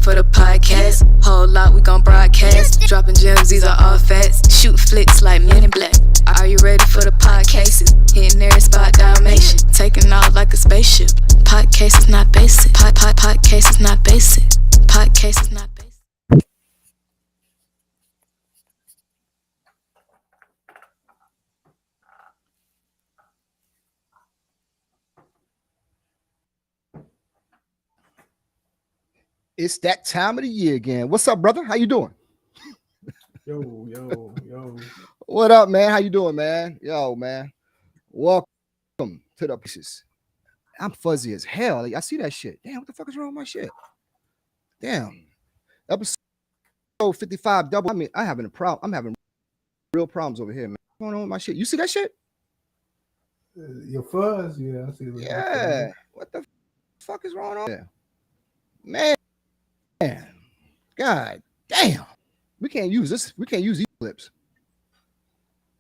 for the podcast? Whole lot we gon' broadcast. Dropping gems, these are all facts. Shooting flicks like Men in Black. Are you ready for the podcasts? Hitting every spot, Dalmatian. Taking off like a spaceship. Podcast is not basic. Podcast is not basic. Podcast is not basic. It's that time of the year again. What's up, brother? How you doing? Yo. What up, man? How you doing, man? Yo, man. Welcome to the pieces. I'm fuzzy as hell. Like, I see that shit. Damn, what the fuck is wrong with my shit? Damn. Episode 55 double. I mean, I'm having real problems over here, man. What's going on with my shit? You see that shit? Your fuzz? Yeah, I see. Yeah. What the fuck is wrong on there? Man. God damn. We can't use this. We can't use these clips.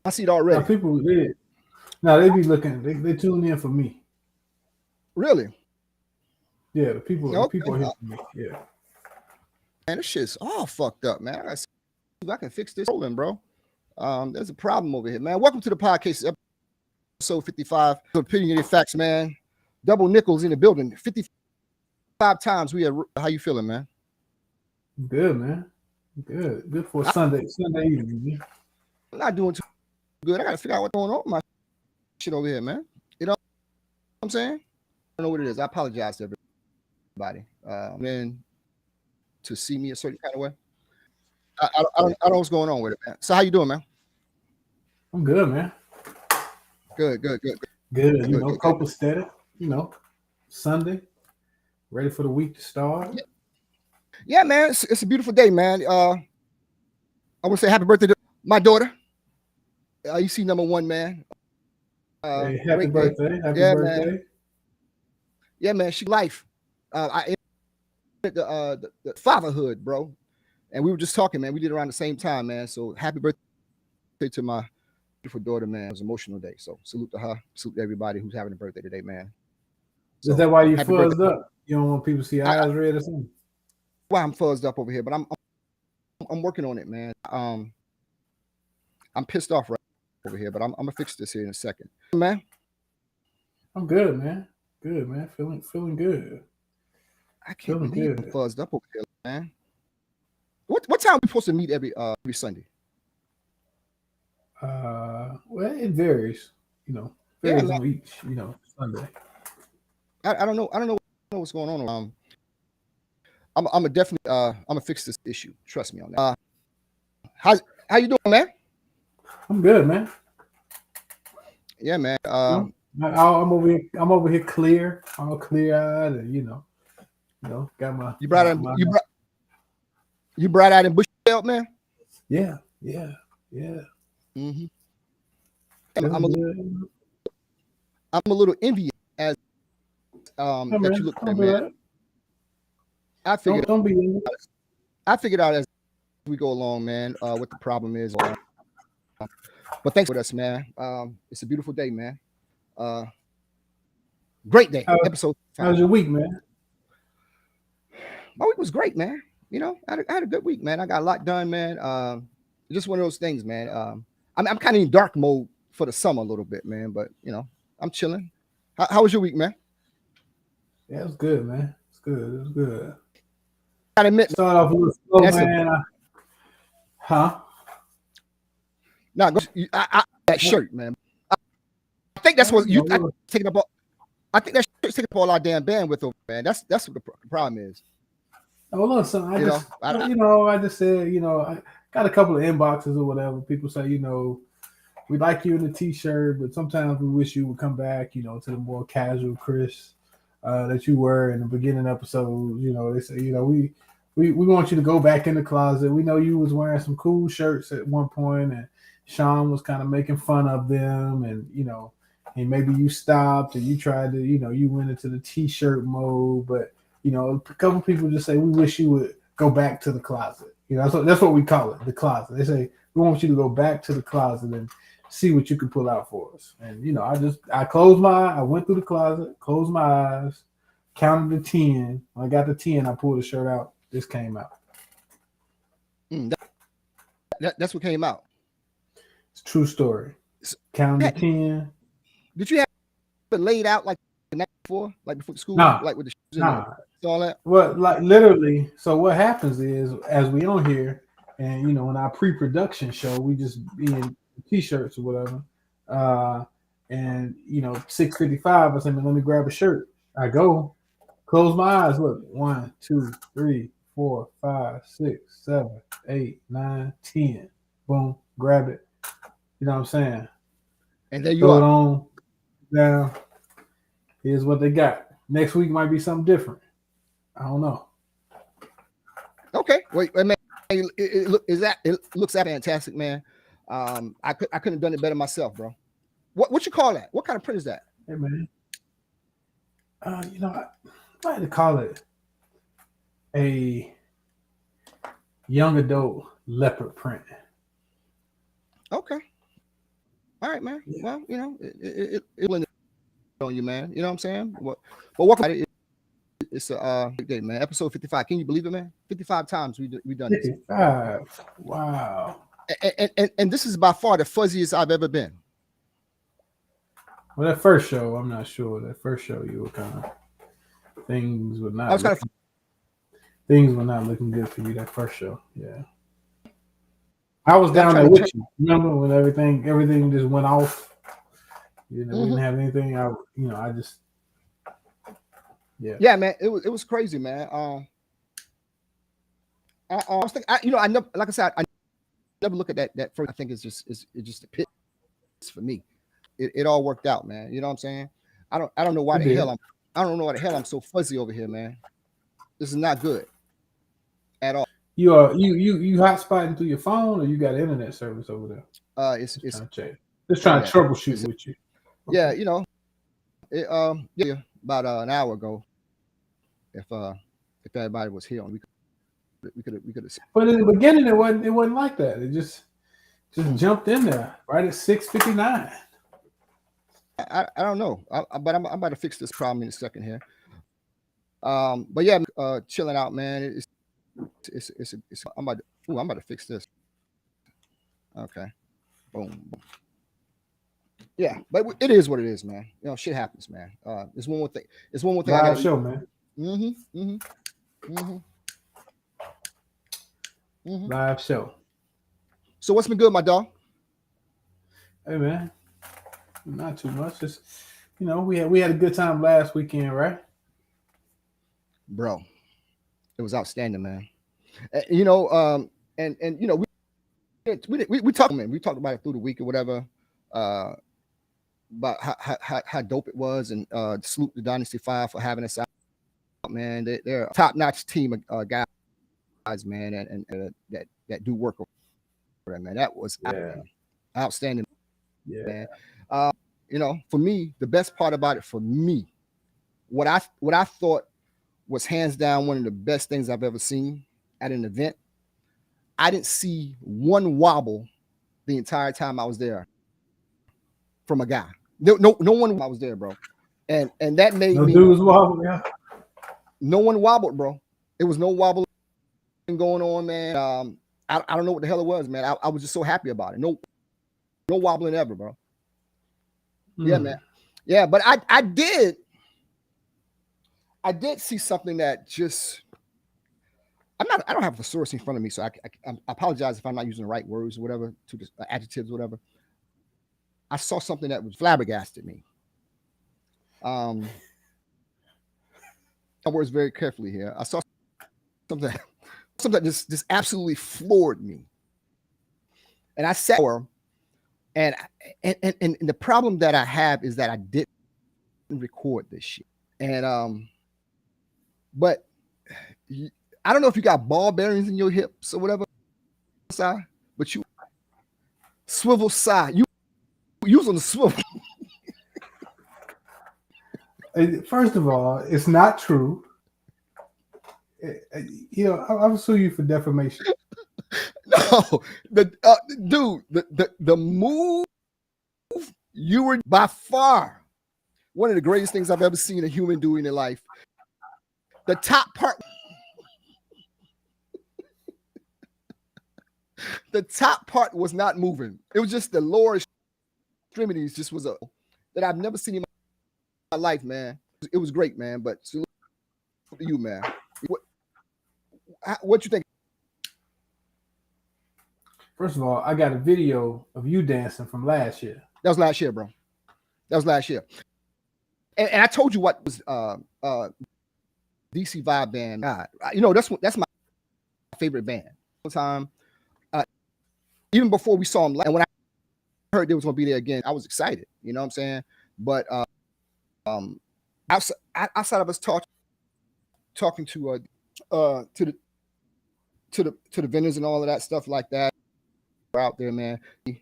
I see it already. Now, people, they be looking. They tune in for me. Really? Yeah, the people are here for me. Yeah. Man, this shit's all fucked up, man. I gotta see if I can fix this rolling, bro. There's a problem over here, man. Welcome to the podcast, episode 55. Opinionated Facts, man. Double nickels in the building. 55 times we have. How you feeling, man? Good, man. Good for Sunday evening. Man. I'm not doing too good. I gotta figure out what's going on with my shit over here, man. You know what I'm saying? I don't know what it is. I apologize to everybody. Then to see me a certain kind of way. I don't know what's going on with it, man. So how you doing, man? I'm good, man. Good. Copacetic. Sunday, ready for the week to start. Yeah, man. It's a beautiful day, man. I want to say happy birthday to my daughter. You see number one, man. Hey, happy birthday. Happy birthday. Man. Yeah, man. She life. I the fatherhood, bro. And we were just talking, man. We did it around the same time, man. So happy birthday to my beautiful daughter, man. It was an emotional day. So salute to her. Salute to everybody who's having a birthday today, man. So, is that why you fuzzed up? You don't want people to see eyes red or something? Why I'm fuzzed up over here, but I'm working on it, man. I'm pissed off right over here, but I'm gonna fix this here in a second, man. I'm good, man. Good, man. Feeling good. I can't believe I'm fuzzed up over here, man. What time are we supposed to meet every Sunday? Well, it varies. Varies on each Sunday. I don't know what's going on. I'm gonna fix this issue. Trust me on that. How you doing, man? I'm good, man. Yeah, man. I'm over here clear, all clear-eyed, and got my. You brought out in bush belt, man. Yeah. Mm-hmm. I'm a little envious as that you look at, man. I figured out as we go along, man, what the problem is. But thanks for us, man. It's a beautiful day, man. Great day. Episode 5. How was your week, man? My week was great, man. I had a good week, man. I got a lot done, man. Just one of those things, man. I'm kind of in dark mode for the summer a little bit, man. But I'm chilling. How was your week, man? Yeah, it was good, man. It was good. I admit, start off a little slow, man. No, that shirt, man. I think that's what you taking up. I think that shirt's taking up all our damn bandwidth over, man. That's what the problem is. Oh, look, son. I just said, I got a couple of inboxes or whatever. People say, we like you in the t-shirt, but sometimes we wish you would come back, to the more casual Chris that you were in the beginning episode. They say, we want you to go back in the closet. We know you was wearing some cool shirts at one point, and Shawn was kind of making fun of them, and and maybe you stopped and you tried to, you went into the t-shirt mode, but a couple people just say we wish you would go back to the closet. That's what we call it, the closet. They say we want you to go back to the closet and see what you can pull out for us. And I went through the closet, closed my eyes, counted to 10. When I got to 10, I pulled the shirt out this came out. That's what came out. It's a true story. Count to 10. Did you have it laid out like the night before, like before school, like with the shoes and all that? Well, like literally. So what happens is, as we on here, and in our pre-production show, we just be in t-shirts or whatever. And 6:55, I said, let me grab a shirt. I go, close my eyes. Look, 1, 2, 3, 4, 5, 6, 7, 8, 9, 10. Boom, grab it. You know what I'm saying? And there you Throw are. it on. Down. Here's what they got. Next week might be something different. I don't know. Okay. Wait, man. It looks fantastic, man. I couldn't have done it better myself, bro. What you call that? What kind of print is that? Hey, man. I like to call it a young adult leopard print. Okay. All right, man. Yeah. Well, it on you, man. You know what I'm saying? But welcome. It's a big day, man. Episode 55. Can you believe it, man? 55 times we done 55. This. Wow. And this is by far the fuzziest I've ever been. Well, that first show, I'm not sure. That first show, you were kind of things were not. Things were not looking good for you. That first show, yeah. I was down there with you. Remember when everything just went off? We didn't have anything. I just. Yeah, man. It was crazy, man. I was thinking, I never, like I said, I never look at that first. I think it's just a pit for me. It all worked out, man. You know what I'm saying? I don't know why the hell I'm so fuzzy over here, man. This is not good at all. You hotspotting through your phone, or you got internet service over there? It's trying to troubleshoot with you. Yeah, about an hour ago. If everybody was here, we could have. But in the beginning, it wasn't like that. It just jumped in there right at 6:59. I don't know, but I'm about to fix this problem in a second here. But yeah, chilling out, man. I'm about to fix this. Okay, boom. Yeah, but it is what it is, man. Shit happens, man. It's one more thing. Live show, man. Live show. So what's been good, my dog? Hey, man. Not too much. Just we had a good time last weekend, right? Bro, it was outstanding, man. We talked, man. We talked about it through the week or whatever. About how dope it was, and salute the Dynasty Five for having us out, man. They're a top-notch team of guys, man, and that do work over there, man. That was outstanding, man. For me, the best part about it, for me, what I thought was hands down one of the best things I've ever seen at an event. I didn't see one wobble the entire time I was there from a guy. No one I was there, bro. And that made me. Dudes wobble, yeah. No one wobbled, bro. It was no wobbling going on, man. I don't know what the hell it was, man. I was just so happy about it. No wobbling ever, bro. Yeah, man. Yeah, but I did see something that just. I don't have the source in front of me, so I apologize if I'm not using the right words or whatever, to the adjectives, or whatever. I saw something that was flabbergasted me. I words very carefully here. I saw something that just absolutely floored me. And I sat there, and the problem that I have is that I didn't record this shit. And but I don't know if you got ball bearings in your hips or whatever, but you swivel side. You was on the swivel. First of all, it's not true. I'll sue you for defamation. No, the move, you were by far one of the greatest things I've ever seen a human do in their life. The top part, The top part was not moving. It was just the lower extremities just was that I've never seen in my life, man. It was great, man. But salute to you, man. What you think? First of all, I got a video of you dancing from last year. That was last year, bro. That was last year. And I told you what was DC Vibe band. You know, that's my favorite band. Time, even before we saw them, and when I heard they was gonna be there again, I was excited. You know what I'm saying? But outside of us talking to the vendors and all of that stuff like that, out there, man.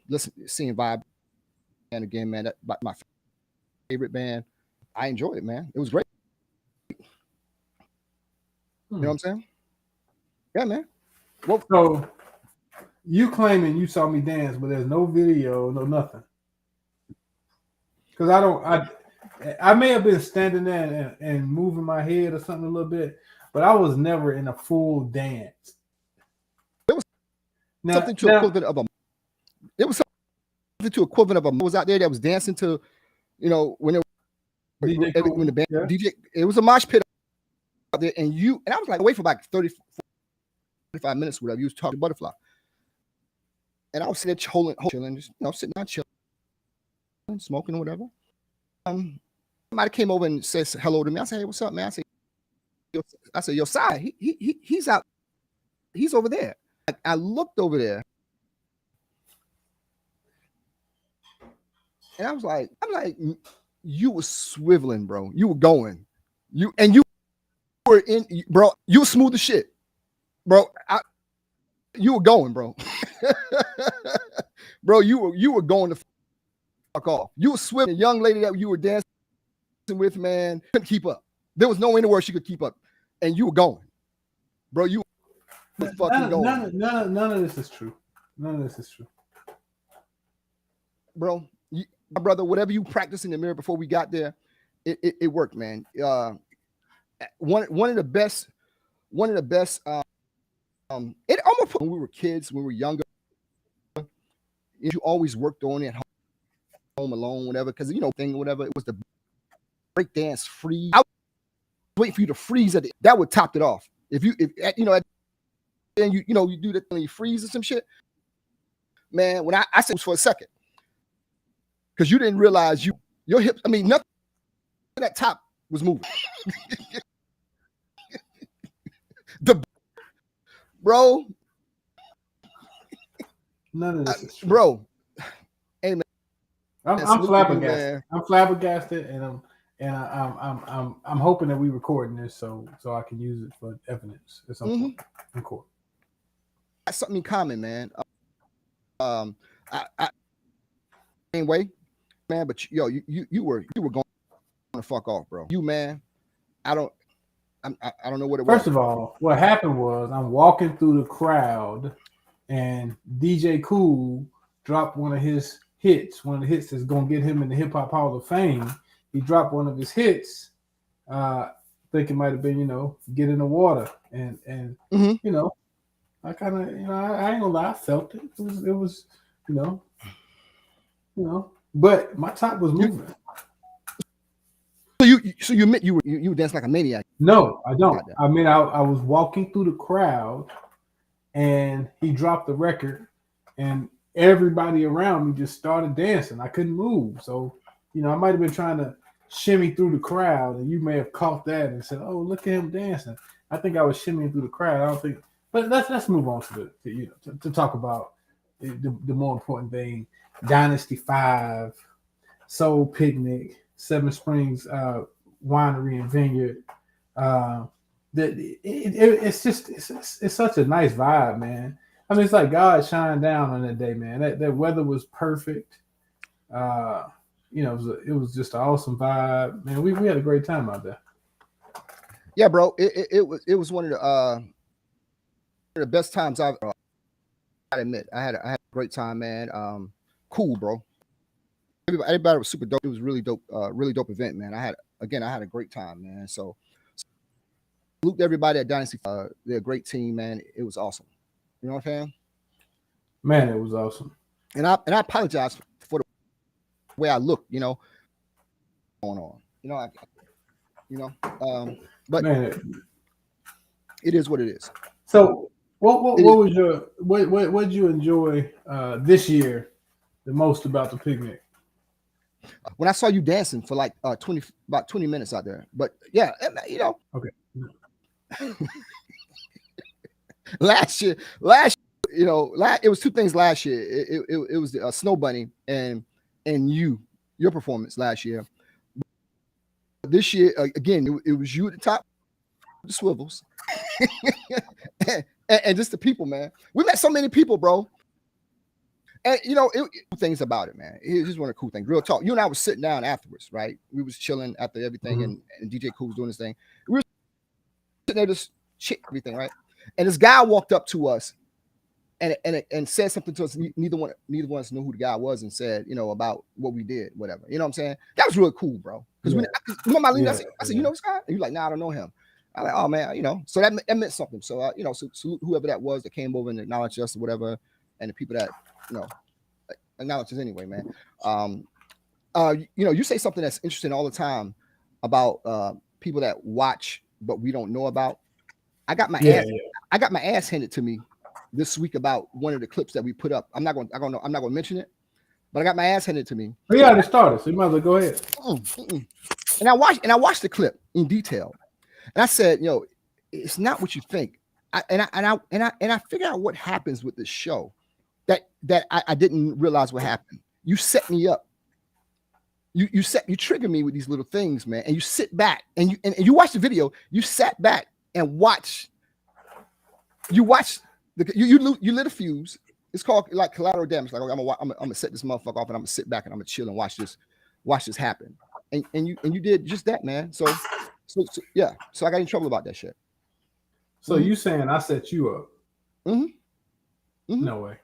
Listen, seeing Vibe and again, man, that my favorite band. I enjoyed it, man. It was great. You know what I'm saying? Yeah, man. Well, so you claiming you saw me dance, but there's no video, no nothing. Because I may have been standing there and moving my head or something a little bit, but I was never in a full dance. There was something to equivalent of a. It was something to equivalent of a. Was out there that was dancing to, you know, when the band DJ. It was a mosh pit out there, and I was like away for like 30, 45 minutes, whatever. You was talking to Butterfly, and I was sitting there chilling, just, you know, sitting down chilling, smoking or whatever. Somebody came over and said hello to me. I said, "Hey, what's up, man?" I said, "Yo, Sai, he's out. He's over there." I looked over there, and I'm like, you were swiveling, bro. You were going, you were in, bro. You were smooth as shit, bro. You were going, bro. Bro, you were going to fuck off. You were swiveling. The young lady that you were dancing with, man, couldn't keep up. There was no way in the world she could keep up, and you were going, bro. You were fucking going. None of this is true. None of this is true, bro. My brother, whatever you practiced in the mirror before we got there, it worked, man. One of the best. It almost when we were kids, when we were younger, you always worked on it home alone, whatever, because you know thing, whatever. It was the breakdance freeze. I was waiting for you to freeze at it. That would top it off. If you know, then you do that and you freeze or some shit, man. When I said it was for a second. Because you didn't realize your hips, I mean, nothing that top was moving. Bro. None of this is true. Bro. Hey, man. I'm flabbergasted. Man. I'm flabbergasted, and I'm hoping that we recording this so I can use it for evidence at some point in court. That's something in common, man. Same way. Man, but you were going to fuck off, bro. You, man, I don't know what it was. First of all, what happened was I'm walking through the crowd, and DJ Cool dropped one of his hits. One of the hits that's gonna get him in the Hip Hop Hall of Fame. He dropped one of his hits. I think it might have been, Get in the Water, and I kind of, I ain't gonna lie, I felt it. It was, but my top was moving. So you admit you were dancing like a maniac? No, I don't. I mean, I was walking through the crowd, and he dropped the record, and everybody around me just started dancing. I couldn't move, so I might have been trying to shimmy through the crowd, and you may have caught that and said, "Oh, look at him dancing." I think I was shimmying through the crowd. I don't think, but let's move on to talk about the more important thing. Dynasty 5, Soul Picnic, Seven Springs Winery and Vineyard. It's such a nice vibe, man. I mean, it's like God shined down on that day, man. That weather was perfect. It was just an awesome vibe, man. We had a great time out there. Yeah, bro. It was one of the best times I've. I admit, I had a great time, man. Cool, bro. Everybody was super dope. It was really dope event, man. I had a great time, man. So salute everybody at Dynasty. They're a great team, man. It was awesome. You know what I'm saying? Man, it was awesome. And I apologize for the way I look, you know, going on, but man, it is what it is. So what did you enjoy this year the most about the picnic? When I saw you dancing for like about 20 minutes out there, but yeah, you know, okay. last year, you know, it was two things last year. It was the Snow Bunny and your performance last year. This year, again, it was you at the top of the swivels, and just the people, man. We met so many people, bro. And you know, things about it, man. Here's one of the cool things. Real talk. You and I was sitting down afterwards, right? We was chilling after everything, and DJ Cool was doing his thing. We were sitting there just chit everything, right? And this guy walked up to us and said something to us. Neither one of us knew who the guy was, and said, you know, about what we did, whatever. You know what I'm saying? That was really cool, bro. Because when I said, you know this guy? And you're like, nah, I don't know him. I'm like, oh man, you know. So that meant something. So you know, so whoever that was that came over and acknowledged us or whatever, and the people that, you know, acknowledge us anyway, man. You know, you say something that's interesting all the time about people that watch but we don't know about. I got my ass handed to me this week about one of the clips that we put up. I'm not going to mention it, but I got my ass handed to me. We already started, so you might as well go ahead. And I watched the clip in detail, and I said, you know, it's not what you think. I figured out what happens with this show that I didn't realize what happened. You set me up. You trigger me with these little things, man. And you sit back and you watch the video. You sat back and watch. You lit a fuse. It's called like collateral damage. Like, I'm gonna set this motherfucker off, and I'm gonna sit back and I'm gonna chill and watch this happen. And you did just that, man. So yeah. So I got in trouble about that shit. So you saying I set you up? No way.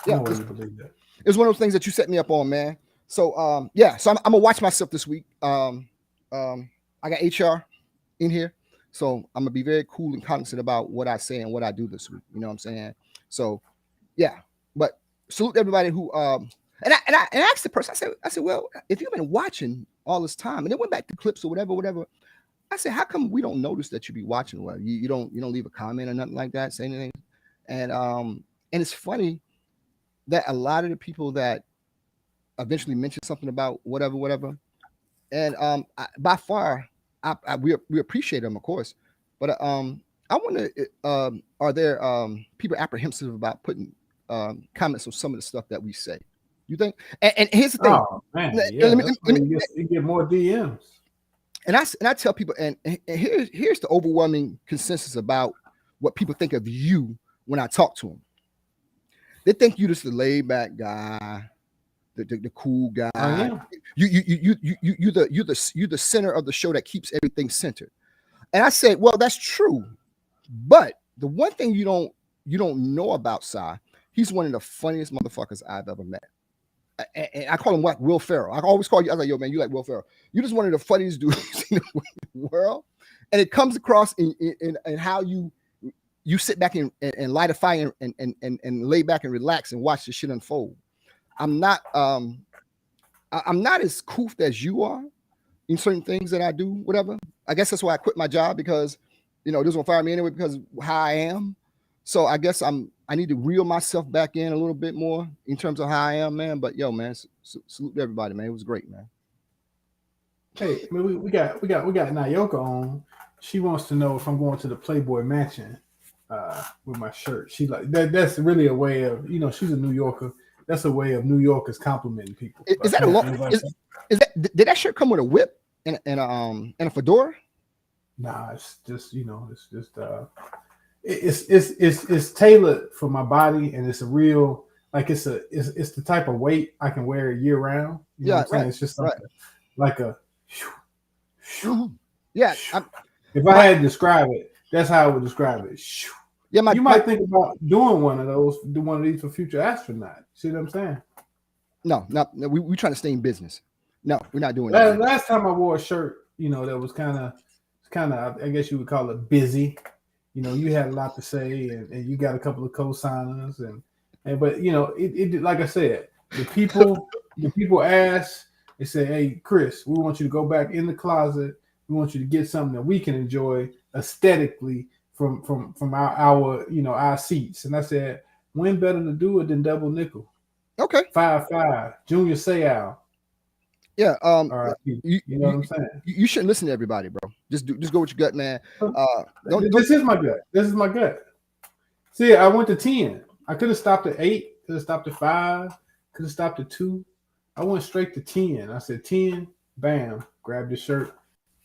Yeah, no way you believe that. It's one of those things that you set me up on, man. So yeah. So I'm gonna watch myself this week. I got HR in here. So I'm gonna be very cool and cognizant about what I say and what I do this week. You know what I'm saying? So yeah, but salute everybody who and I asked the person, I said, well, if you've been watching all this time, and it went back to clips or whatever. I said, how come we don't notice that you be watching? Well, you don't leave a comment or nothing like that, say anything. And it's funny that a lot of the people that eventually mention something about whatever, and by far. We appreciate them, of course, but I wonder, are there people apprehensive about putting comments on some of the stuff that we say? You think? And here's the thing. Oh man, yeah, you get more DMs. And I tell people, and here's the overwhelming consensus about what people think of you when I talk to them. They think you just the laid back guy. The cool guy. Oh, yeah. You're the center of the show that keeps everything centered. And I said, well, that's true, but the one thing you don't know about Sai, he's one of the funniest motherfuckers I've ever met. And I call him like Will Ferrell. I always call you. I was like, yo, man, you like Will Ferrell. You're just one of the funniest dudes in the world, and it comes across in how you sit back and light a fire and lay back and relax and watch the shit unfold. I'm not as coofed as you are in certain things that I do, whatever. I guess that's why I quit my job, because, you know, this won't fire me anyway because of how I am. So I guess I need to reel myself back in a little bit more in terms of how I am, man. But yo, man, salute to everybody, man. It was great, man. Hey, man, we got Nayoka on. She wants to know if I'm going to the Playboy Mansion with my shirt. She like that. That's really a way of, you know, she's a New Yorker. That's a way of New Yorkers complimenting people. Is that a long? Did that shirt come with a whip and a fedora? Nah, it's just, you know, it's just it's tailored for my body, and it's a real, like, it's the type of weight I can wear year round. You know what I'm saying? It's just like a yeah. If I had to describe it, that's how I would describe it. Yeah, you might think about doing one of these for future astronauts. See what I'm saying? No, we're trying to stay in business. No, we're not doing that. Last time I wore a shirt, you know, that was kind of, I guess you would call it busy. You know, you had a lot to say, and you got a couple of co-signers, and But you know, it like I said, the people ask, they say, "Hey, Chris, we want you to go back in the closet. We want you to get something that we can enjoy aesthetically from our seats." And I said, when better to do it than Double Nickel? Okay. 5-5, Junior Seau. Yeah. You know what I'm saying? You shouldn't listen to everybody, bro. Just go with your gut, man. This is my gut. This is my gut. See, I went to 10. I could have stopped at 8. Could have stopped at 5. Could have stopped at 2. I went straight to 10. I said 10. Bam. Grabbed the shirt.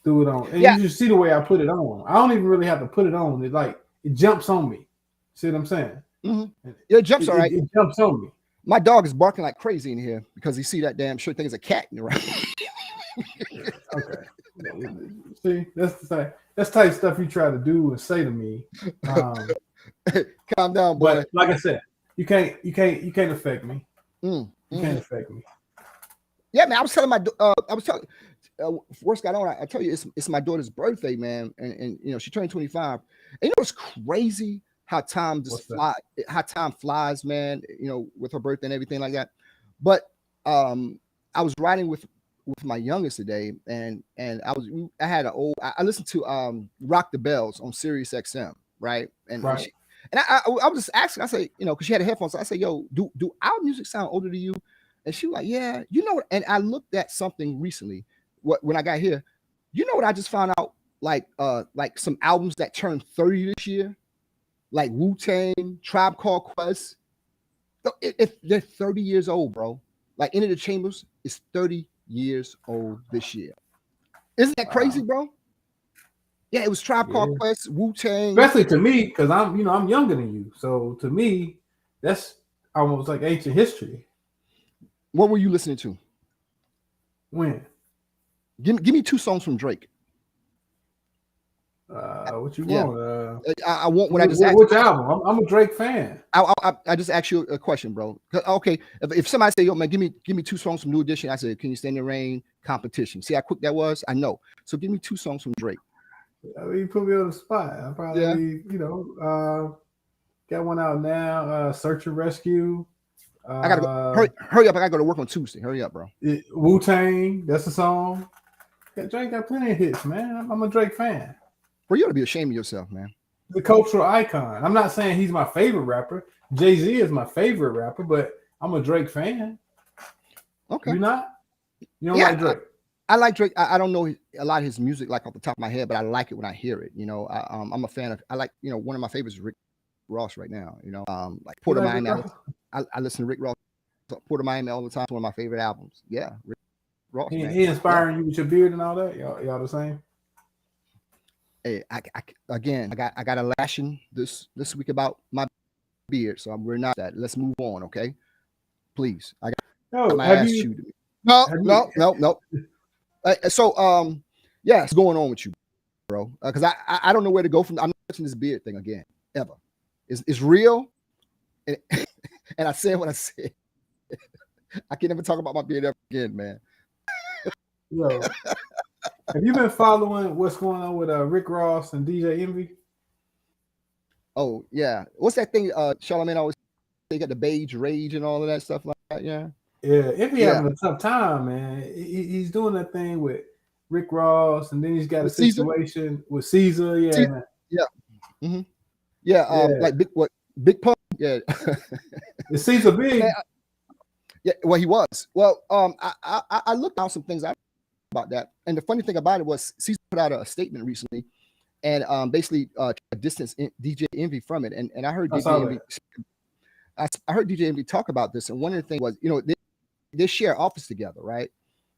Threw it on. And you just see the way I put it on. I don't even really have to put it on. It jumps on me. See what I'm saying? Mm-hmm. Yeah, it jumps all right. It jumps on me. My dog is barking like crazy in here because he see that damn shirt thing is a cat in the right. Okay. See, that's the type of stuff you try to do and say to me. Calm down, boy. But like I said, you can't affect me. You can't affect me. Yeah, man. I was telling first got on. I tell you, it's my daughter's birthday, man, and you know she turned 25. And you know it's crazy how time flies, man. You know, with her birthday and everything like that. But I was riding with my youngest today, and I listened to Rock the Bells on Sirius XM, right? And I was just asking, I say, you know, because she had a headphones. So I said, yo, do our music sound older to you? And she was like, yeah, you know. And I looked at something recently. When I got here, you know what I just found out? Like some albums that turned 30 this year, like Wu-Tang, Tribe Called Quest. If they're 30 years old, bro. Like Into the Chambers is 30 years old this year. Isn't that crazy, bro? Yeah, it was Tribe Called Quest, Wu-Tang. Especially to me, because I'm younger than you. So to me, that's almost like ancient history. What were you listening to? When? Give me 2 songs from Drake. What you want? I want what I just asked. Which album? I'm a Drake fan. I just asked you a question, bro. Okay, if somebody say, yo, man, give me 2 songs from New Edition, I said, Can You Stand the Rain? Competition. See how quick that was? I know. So give me 2 songs from Drake. I mean, you put me on the spot. I probably, got one out now. Search and Rescue. I gotta go. Hurry up! I gotta go to work on Tuesday. Hurry up, bro. Wu-Tang. That's a song. Drake got plenty of hits, man. I'm a Drake fan. Bro, you ought to be ashamed of yourself, man. The cultural icon. I'm not saying he's my favorite rapper. Jay-Z is my favorite rapper, but I'm a Drake fan. Okay. You not? You don't like Drake? I like Drake. I don't know a lot of his music like off the top of my head, but I like it when I hear it. You know, I'm a fan of. I like, you know, one of my favorites is Rick Ross right now. You know, like Port of Miami. I listen to Rick Ross, Port of Miami all the time. It's one of my favorite albums. Yeah, Rick Ross. He inspiring you with your beard and all that. Y'all the same. Hey, I got a lashing this week about my beard, so we're not that. Let's move on, okay? Please. I got my ass chewed. No. So yeah, it's going on with you, bro. Because I don't know where to go from. I'm not touching this beard thing again, ever. It's real, and I said what I said. I can never talk about my beard ever again, man. Yo, have you been following what's going on with Rick Ross and DJ Envy? Oh yeah, what's that thing? Charlamagne always they got the beige rage and all of that stuff like that. Yeah. Yeah, Envy having a tough time, man. He's doing that thing with Rick Ross, and then he's got a situation with Caesar. Yeah, man. Yeah. Mm-hmm. Yeah, like Big Pun. Yeah. Is Caesar big? Yeah, well, he was. Well, I looked down some things about that, and the funny thing about it was Caesar put out a statement recently, and basically distanced DJ Envy from it, and I heard DJ Envy. I heard DJ Envy talk about this, and one of the things was, you know, they share office together, right?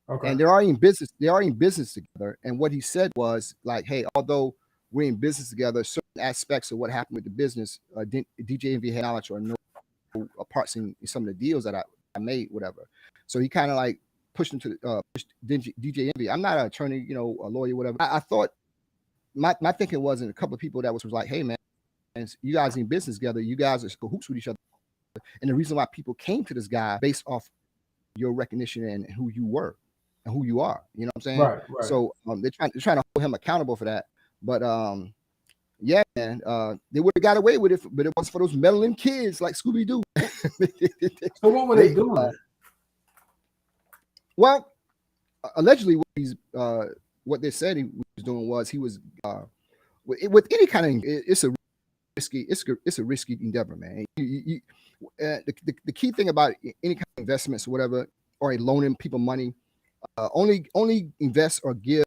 Okay. And they're already in business. They are in business together, and what he said was like, hey, although we're in business together, certain aspects of what happened with the business, DJ Envy had knowledge or no parts in some of the deals that I made, whatever. So he kind of like pushed him to DJ Envy. I'm not an attorney, you know, a lawyer, whatever. I thought my thinking was, and a couple of people that was like, hey man, and you guys in business together, you guys are cahoots with each other. And the reason why people came to this guy based off your recognition and who you were and who you are, you know what I'm saying? Right. So they're trying to hold him accountable for that. But Yeah, man. They would have got away with it, but it was for those meddling kids like Scooby Doo. So what were they doing? Well, allegedly, what they said he was doing was he was with any kind of it's a risky endeavor, man. The key thing about any kind of investments or whatever, or loaning people money, only invest or give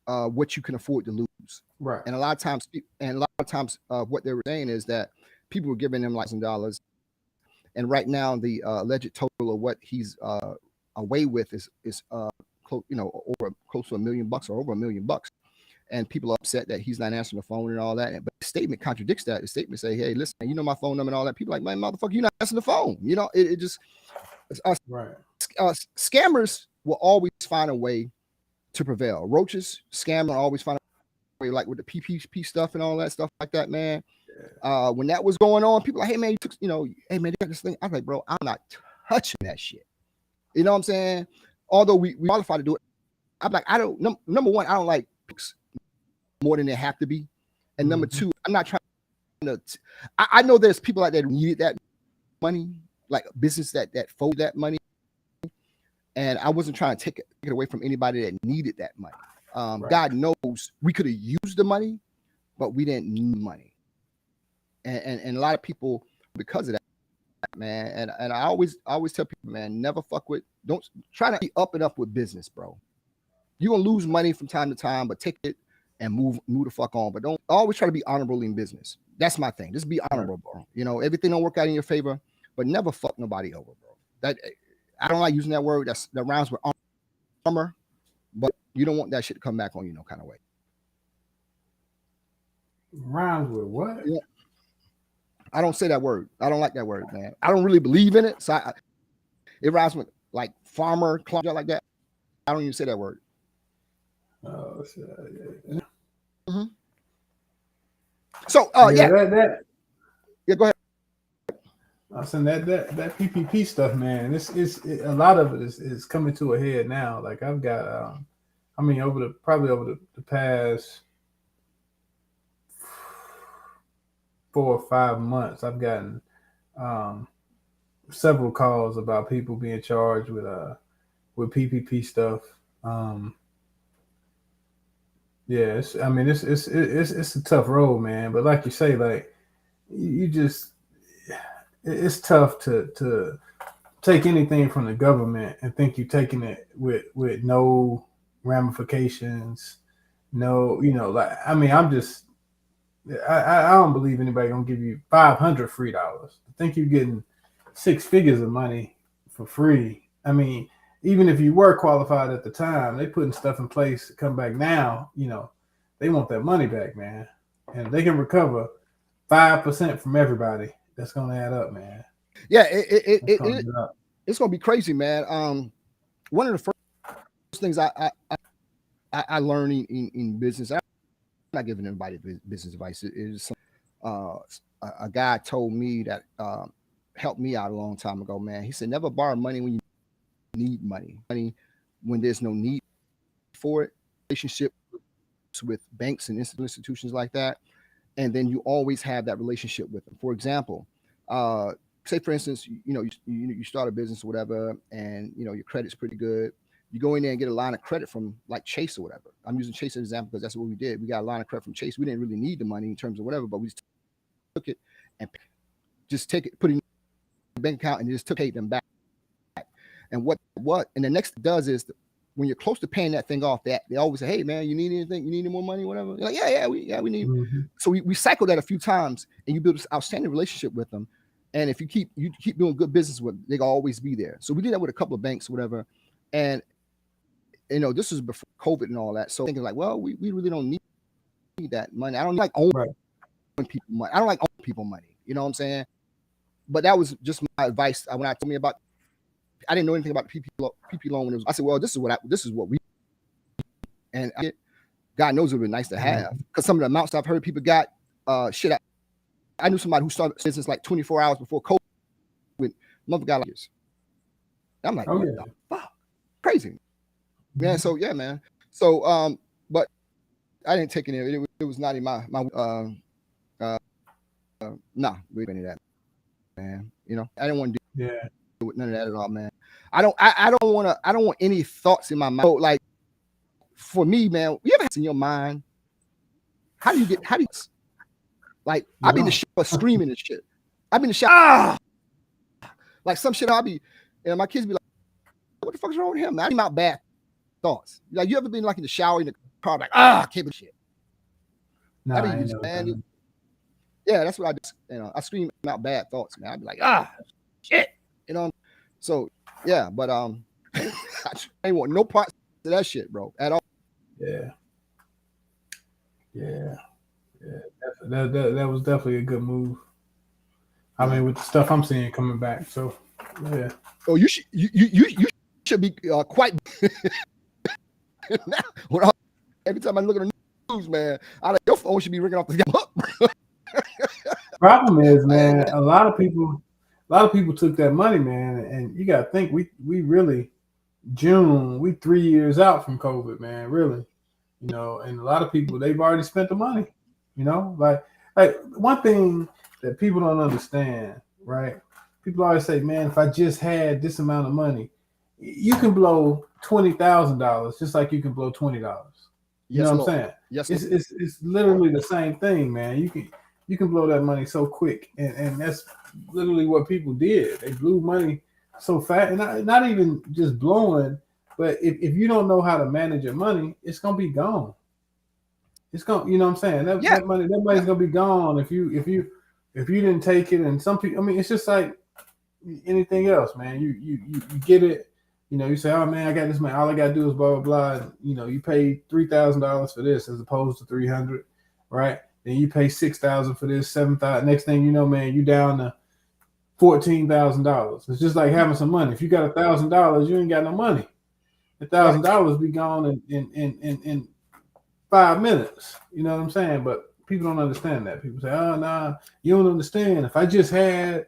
what you can afford to lose. Right. And a lot of times, what they were saying is that people were giving him like $1,000, and right now the alleged total of what he's away with is close to $1 million or over $1 million. And people are upset that he's not answering the phone and all that. But the statement contradicts that. The statement say, "Hey, listen, you know my phone number and all that." People are like, "Man, motherfucker, you're not answering the phone." It just right. Scammers will always find a way to prevail. Roaches, scammer always find a way, like with the PPP stuff and all that stuff like that, man. Yeah. When that was going on, people are like, "Hey, man, hey, man, they got this thing." I was like, "Bro, I'm not touching that shit." You know what I'm saying? Although we qualify to do it, I'm like, I don't. Number one, I don't like more than they have to be, and number two, I'm not trying to. I know there's people out there who needed that money, like business that fold that money, and I wasn't trying to take it away from anybody that needed that money. Right. God knows we could have used the money, but we didn't need money, and a lot of people because of that, man. And I always tell people, man, never fuck with. Don't try to be up and up with business, bro. You're gonna lose money from time to time, but take it and move the fuck on. But don't always try to be honorable in business. That's my thing. Just be honorable, bro. Everything don't work out in your favor, but never fuck nobody over, bro. That I don't like using that word. That rhymes with armor, but you don't want that shit to come back on you no kind of way. Rhymes with what? Yeah. I don't say that word. I don't like that word, man. I don't really believe in it. So it rhymes with like farmer, club like that. I don't even say that word. Oh, yeah. Mm-hmm. So, yeah. Yeah, go ahead. I said that PPP stuff, man. A lot of it is coming to a head now. Like I've got, over the past 4 or 5 months, I've gotten several calls about people being charged with PPP stuff. Yeah, it's a tough road, man. But like you say, like it's tough to take anything from the government and think you're taking it with no ramifications. No, I don't believe anybody gonna give you $500 free dollars. I think you're getting 6 figures of money for free. I mean, even if you were qualified at the time, they putting stuff in place to come back now. They want that money back, man. And if they can recover 5% from everybody, that's gonna add up, man. Yeah, it's gonna be crazy, man. One of the first things I learned in business, I'm not giving anybody business advice. It is a guy told me that helped me out a long time ago, man. He said, never borrow money when you need money when there's no need for it. Relationships with banks and institutions like that, and then you always have that relationship with them. For example, say for instance, you start a business or whatever, and your credit's pretty good. You go in there and get a line of credit from like Chase or whatever. I'm using Chase as an example because that's what we did. We got a line of credit from Chase. We didn't really need the money in terms of whatever, but we just took it and just take it, put it in the bank account, and just pay them back. And and the next thing it does is when you're close to paying that thing off, that they always say, "Hey man, you need anything? You need any more money? Whatever." You're like, we need. Mm-hmm. So we cycle that a few times, and you build this outstanding relationship with them. And if you keep doing good business with them, they'll always be there. So we did that with a couple of banks, whatever. And this was before COVID and all that. So thinking like, well, we really don't need that money. I don't like owning people money. I don't like owning people money. You know what I'm saying? But that was just my advice when I told me about. I didn't know anything about the PP loan when it was. I said, well, this is what we. And God knows it would be nice to have, because some of the amounts I've heard people got, shit. I knew somebody who started business like 24 hours before COVID with mother got like this. I'm like, what the fuck? Crazy. Yeah. So yeah, man. So but I didn't take any of it. It was not in my nah, we didn't do that, man. You know, I didn't want to do with none of that at all, man. I don't want any thoughts in my mind. So, like, for me, man, you ever have in your mind? How do you like? I be in the shower screaming and shit. I be in the shower, like some shit. I'll be, and my kids be like, "What the fuck's wrong with him?" I am out bad thoughts. Like, you ever been like in the shower in the car, like, I can't believe shit. Nah, I be man. Yeah, that's what I do. You know, I scream out bad thoughts, man. I'd be like, shit. You know. So yeah, but I ain't want no parts of that shit, bro, at all. Yeah. That was definitely a good move. I mean, with the stuff I'm seeing coming back, so yeah. Oh, you should be quite. Now, every time I look at the news, man, your phone should be ringing off the hook. Problem is, man, a lot of people took that money, man, and you got to think we really we 3 years out from COVID, man, really, you know, and a lot of people, they've already spent the money, you know, like one thing that people don't understand, right? People always say, man, if I just had this amount of money, you can blow $20,000 just like you can blow $20. You know what I'm saying? Yes, it's literally the same thing, man. You can blow that money so quick, and that's literally what people did. They blew money so fast, and not even just blowing, but if you don't know how to manage your money, it's gonna be gone. It's gonna, you know what I'm saying? That money's gonna be gone if you didn't take it. And some people, I mean, it's just like anything else, man. You get it. You know, you say, oh man, I got this money. All I gotta do is blah blah blah. And, you know, you pay $3,000 for this as opposed to $300, right? Then you pay $6,000 for this, $7,000. Next thing you know, man, you down to $14,000. It's just like having some money. If you got $1,000, you ain't got no money. $1,000 be gone in 5 minutes. You know what I'm saying? But people don't understand that. People say, oh nah, you don't understand. If I just had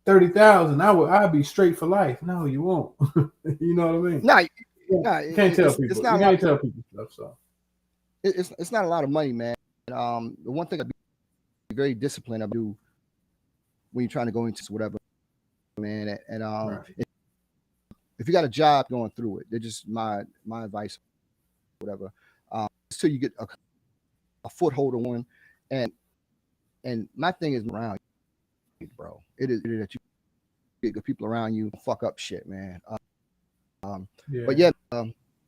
30,000, I'd be straight for life. No, you won't. You know what I mean? You can't tell people. You can't tell people stuff. So it's not a lot of money, man. The one thing I'd be very disciplined about do when you're trying to go into whatever, man. And right. If you got a job going through it, they're just my advice, whatever. Until you get a foothold on one, and my thing is around you, bro. It is that you get good people around you, fuck up shit, man. But yeah,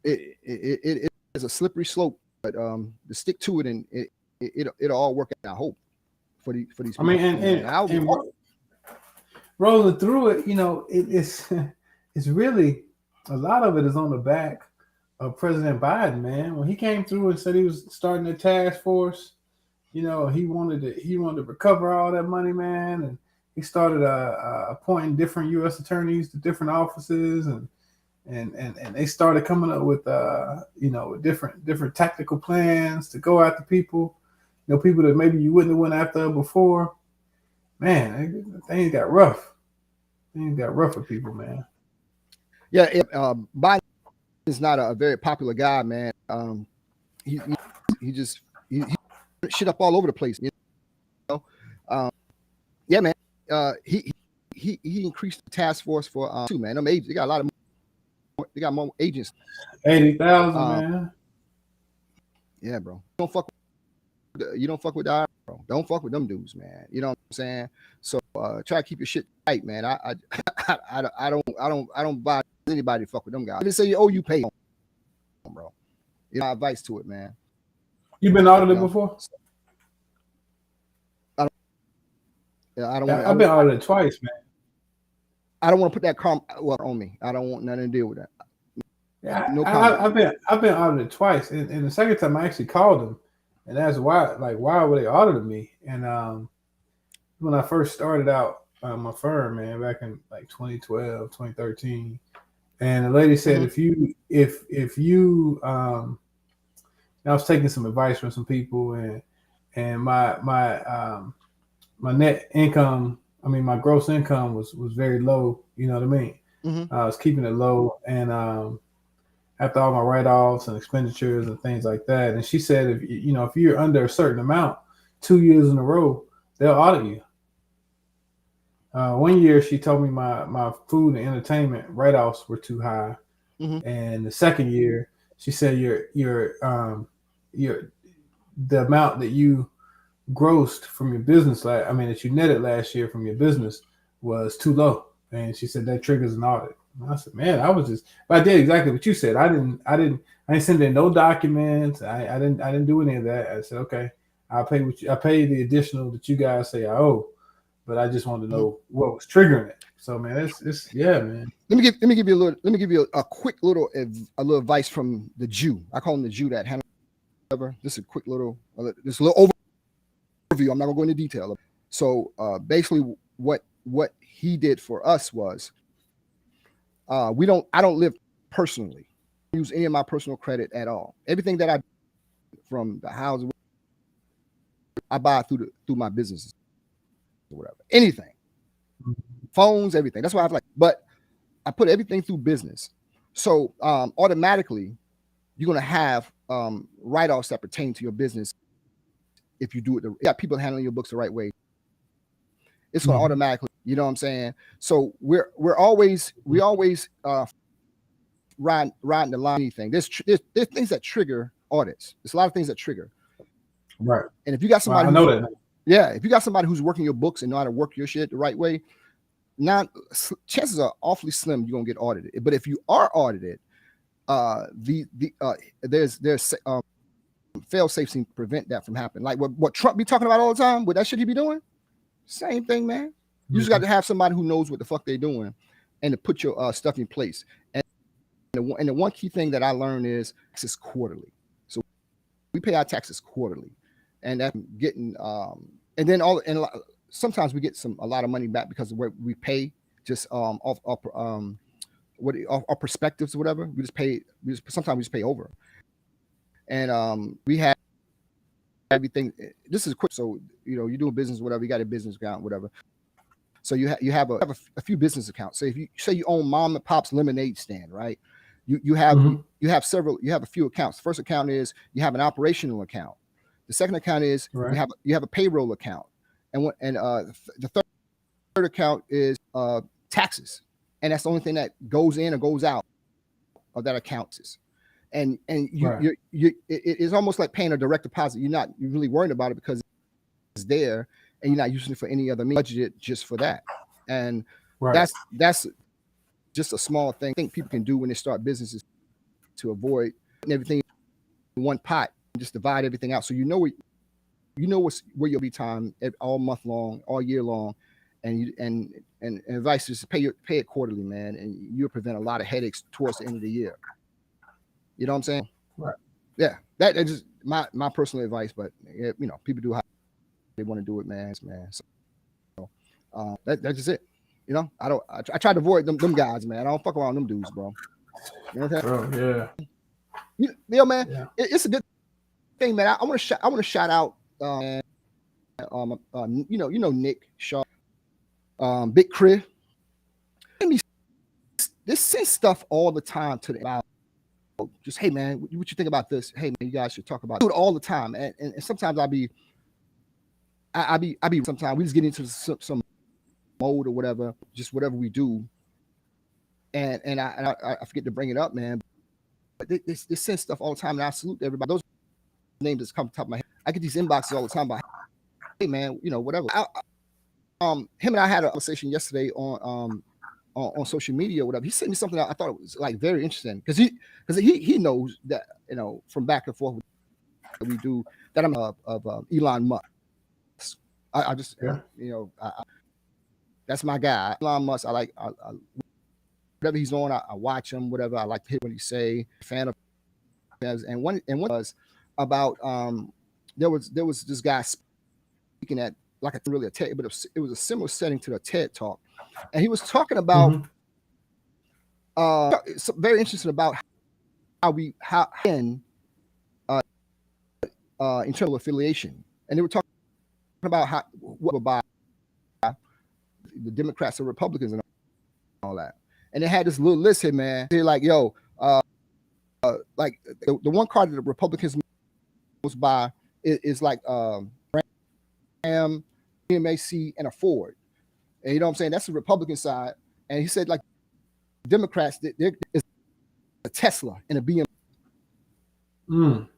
it is a slippery slope, but to stick to it and it'll all work out. I hope for these people. I mean, and rolling through it, you know, it's really a lot of it is on the back of President Biden, man. When he came through and said he was starting a task force, you know, he wanted to recover all that money, man, and he started appointing different U.S. attorneys to different offices, and they started coming up with different tactical plans to go after people, you know, people that maybe you wouldn't have went after before. Man, things got rough. Things got rough for people, man. Yeah, Biden is not a very popular guy, man. He shit up all over the place, you know. Yeah, man. He increased the task force for too, man. They got a lot of more, they got more agents. 80,000, man. Yeah, bro. You don't fuck with the bro. Don't fuck with them dudes, man. You know what I'm saying? So try to keep your shit tight, man. I don't buy anybody to fuck with them guys. They say you pay, bro. You know, advice to it, man. You been audited before? I've been audited twice, man. I don't want to put that on me. I don't want nothing to deal with that. Yeah, no comment. I've been audited twice, and the second time I actually called them and asked why were they auditing me? And when I first started out my firm, man, back in like 2012, 2013, and the lady said, if you I was taking some advice from some people, and my net income, I mean, my gross income was very low. You know what I mean? Mm-hmm. I was keeping it low, and after all my write-offs and expenditures and things like that. And she said, if you're under a certain amount, 2 years in a row, they'll audit you. 1 year, she told me my food and entertainment write-offs were too high. Mm-hmm. And the second year, she said your the amount that you grossed from your business, that you netted last year from your business was too low. And she said that triggers an audit. And I said, man, I did exactly what you said. I didn't send in no documents. I didn't do any of that. I said, okay, I pay the additional that you guys say I owe, but I just wanted to know what was triggering it. So man, it's man. Let me give you a quick little advice from the Jew. I call him the Jew that handles. This is a quick little overview. I'm not gonna go into detail. So basically, what he did for us was, I don't live personally, use any of my personal credit at all. Everything that I do, from the house, I buy through my businesses or whatever. Anything, phones, everything. That's why but I put everything through business. So automatically, you're gonna have write-offs that pertain to your business. If you do it, you got people handling your books the right way. It's going to automatically, you know what I'm saying? So we always riding the line. Anything. There's things that trigger audits. There's a lot of things that trigger. Right. And if you got somebody, if you got somebody who's working your books and know how to work your shit the right way, chances are awfully slim you're gonna get audited. But if you are audited, there's fail safes to prevent that from happening. Like what Trump be talking about all the time, with that shit he be doing. Same thing, man. You just got to have somebody who knows what the fuck they're doing, and to put your stuff in place. And the one key thing that I learned is taxes quarterly. So we pay our taxes quarterly, and that's getting and then sometimes we get a lot of money back because of where we pay just off our perspectives or whatever. Sometimes we just pay over. And we have everything. This is quick. So, you do a business, whatever, you got a business account, whatever. So you have a few business accounts. So if you say you own Mom and Pop's lemonade stand, right? You have a few accounts. The first account is you have an operational account. The second account is you have a payroll account. And the third account is taxes. And that's the only thing that goes in or goes out of that account is. And it's almost like paying a direct deposit. You're really worried about it because it's there, and you're not using it for any other means. Budgeted just for that, and that's just a small thing I think people can do when they start businesses to avoid putting everything in one pot and just divide everything out. So where you'll be time all month long, all year long, and advice is to pay it quarterly, man, and you'll prevent a lot of headaches towards the end of the year. You know what I'm saying? Right. Yeah. That's just my personal advice, but people do how they want to do it, man. So that's just it. I try to avoid them guys, man. I don't fuck around them dudes, bro. You know what I'm saying? Yeah. Man. Yeah. It's a good thing, man. I want to shout out Nick, Shawn, Big Chris. They send stuff all the time to them about just, hey man, what you think about this? Hey man, you guys should talk about it. Do it all the time. And sometimes I be sometimes we just get into some mode or whatever, just whatever we do. And I forget to bring it up, man. But they send stuff all the time, and I salute everybody. Those names that come to the top of my head. I get these inboxes all the time about, hey man, whatever. Him and I had a conversation yesterday on social media or whatever. He sent me something that I thought was like very interesting because he knows that from back and forth that we do that I'm of Elon Musk. I just that's my guy. Elon Musk. I like whatever he's on. I watch him. Whatever I like to hear what he say. Fan of him. And one was about there was this guy speaking at like a TED, but it was a similar setting to the TED talk. And he was talking about very interesting about how internal affiliation, and they were talking about what about the Democrats or Republicans and all that. And they had this little list here, man. They're like, yo, like the one car that the Republicans most buy is like Ram, GMC, and a Ford. And you know what I'm saying? That's the Republican side. And he said, like, Democrats, there is a Tesla and a BMW. Mm.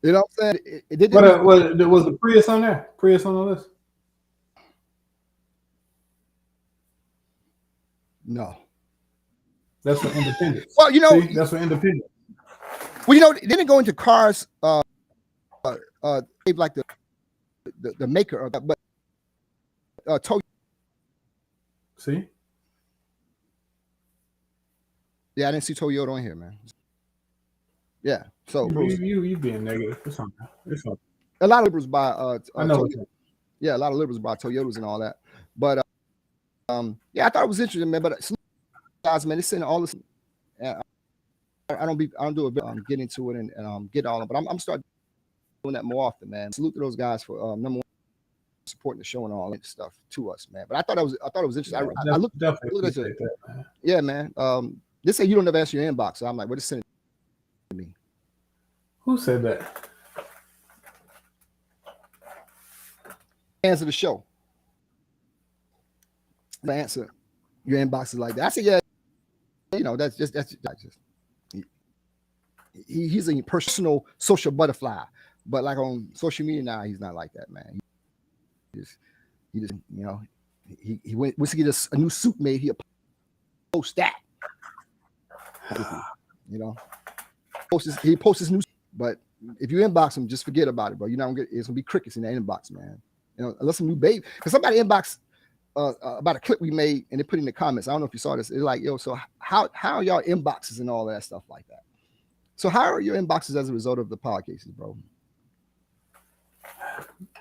You know what I'm saying? Was the Prius on there? Prius on the list? No. That's for independents. Well, you know, see? That's for independents. Well, you know, they didn't go into cars, like the maker of that, but Toyota. See? Yeah, I didn't see Toyota on here, man. Yeah, so you being negative. It's something. A lot of liberals buy I know. Yeah, a lot of liberals buy Toyotas and all that. But yeah, I thought it was interesting, man. But guys, man, it's in all this. I don't do it. Get into it and get all of it. But I'm starting doing that more often, man. Salute to those guys for number one, supporting the show and all that stuff to us, man. But I thought it was interesting. Yeah, I looked at that, man. Yeah, man. They say you don't ever answer your inbox, so I'm like, what is sending to me? Who said that? Fans of the show. The answer your inbox is like that. I said, yeah, you know, that's just he's a personal social butterfly, but like on social media now, he's not like that, man. He just you know, he went to get a new suit made. He'll post that, you know. He posts his new, but if you inbox him, just forget about it, bro. You're not gonna get. It's gonna be crickets in that inbox, man. You know, unless a new baby, because somebody inboxed about a clip we made and they put in the comments. I don't know if you saw this. It's like, yo, so how are y'all inboxes and all that stuff like that? So how are your inboxes as a result of the podcasts, bro?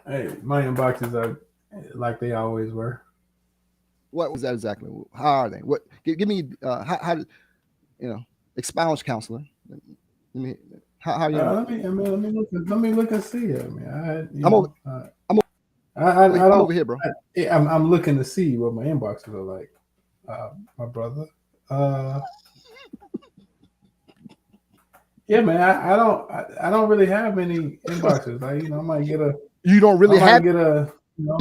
Hey, my inboxes are like they always were. What was that exactly? How are they? What? Give me how you know, expound, counselor. How you? Let me look and see it. I mean, I'm over here, bro. I'm looking to see what my inboxes are like. My brother. Yeah, man. I don't really have many inboxes. Like, you know, I might get a. You don't really have. Get a. You know,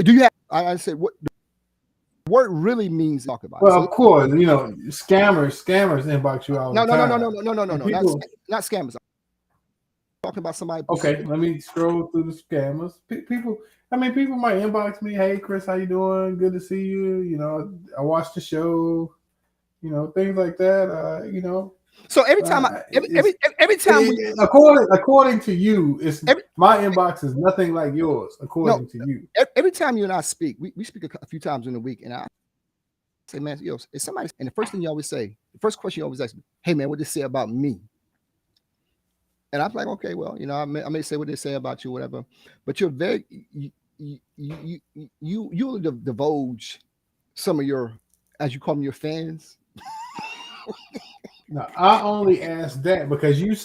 do you have? I said what. Word really means talk about. Well, of course, you know, scammers inbox you all the time. No, not scammers. I'm talking about somebody. Okay, let me scroll through the scammers. People might inbox me. Hey, Chris, how you doing? Good to see you. You know, I watched the show. You know, things like that. You know. So every time, every time, according to you, my inbox is nothing like yours. According to you, every time you and I speak, we speak a few times in a week, and I say, man, yo, is somebody? And the first thing you always say, the first question you always ask me, hey, man, what they say about me? And I'm like, okay, well, you know, I may say what they say about you, whatever, but you're very, you'll divulge some of your, as you call them, your fans. No, I only ask that because you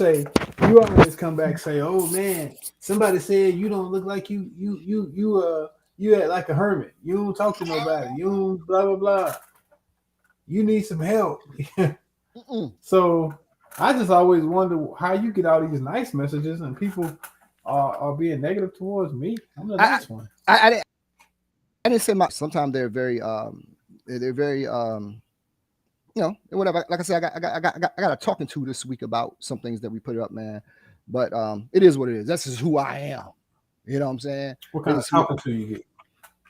always come back and say, "Oh man, somebody said you don't look like you act like a hermit. You don't talk to nobody. You don't blah blah blah. You need some help." So I just always wonder how you get all these nice messages and people are being negative towards me. I'm the nice one. I didn't say much. Sometimes they're very you know, whatever. Like I said, I got a talking to this week about some things that we put up, man. But it is what it is. That's just who I am. You know what I'm saying? What kind of talking to you get?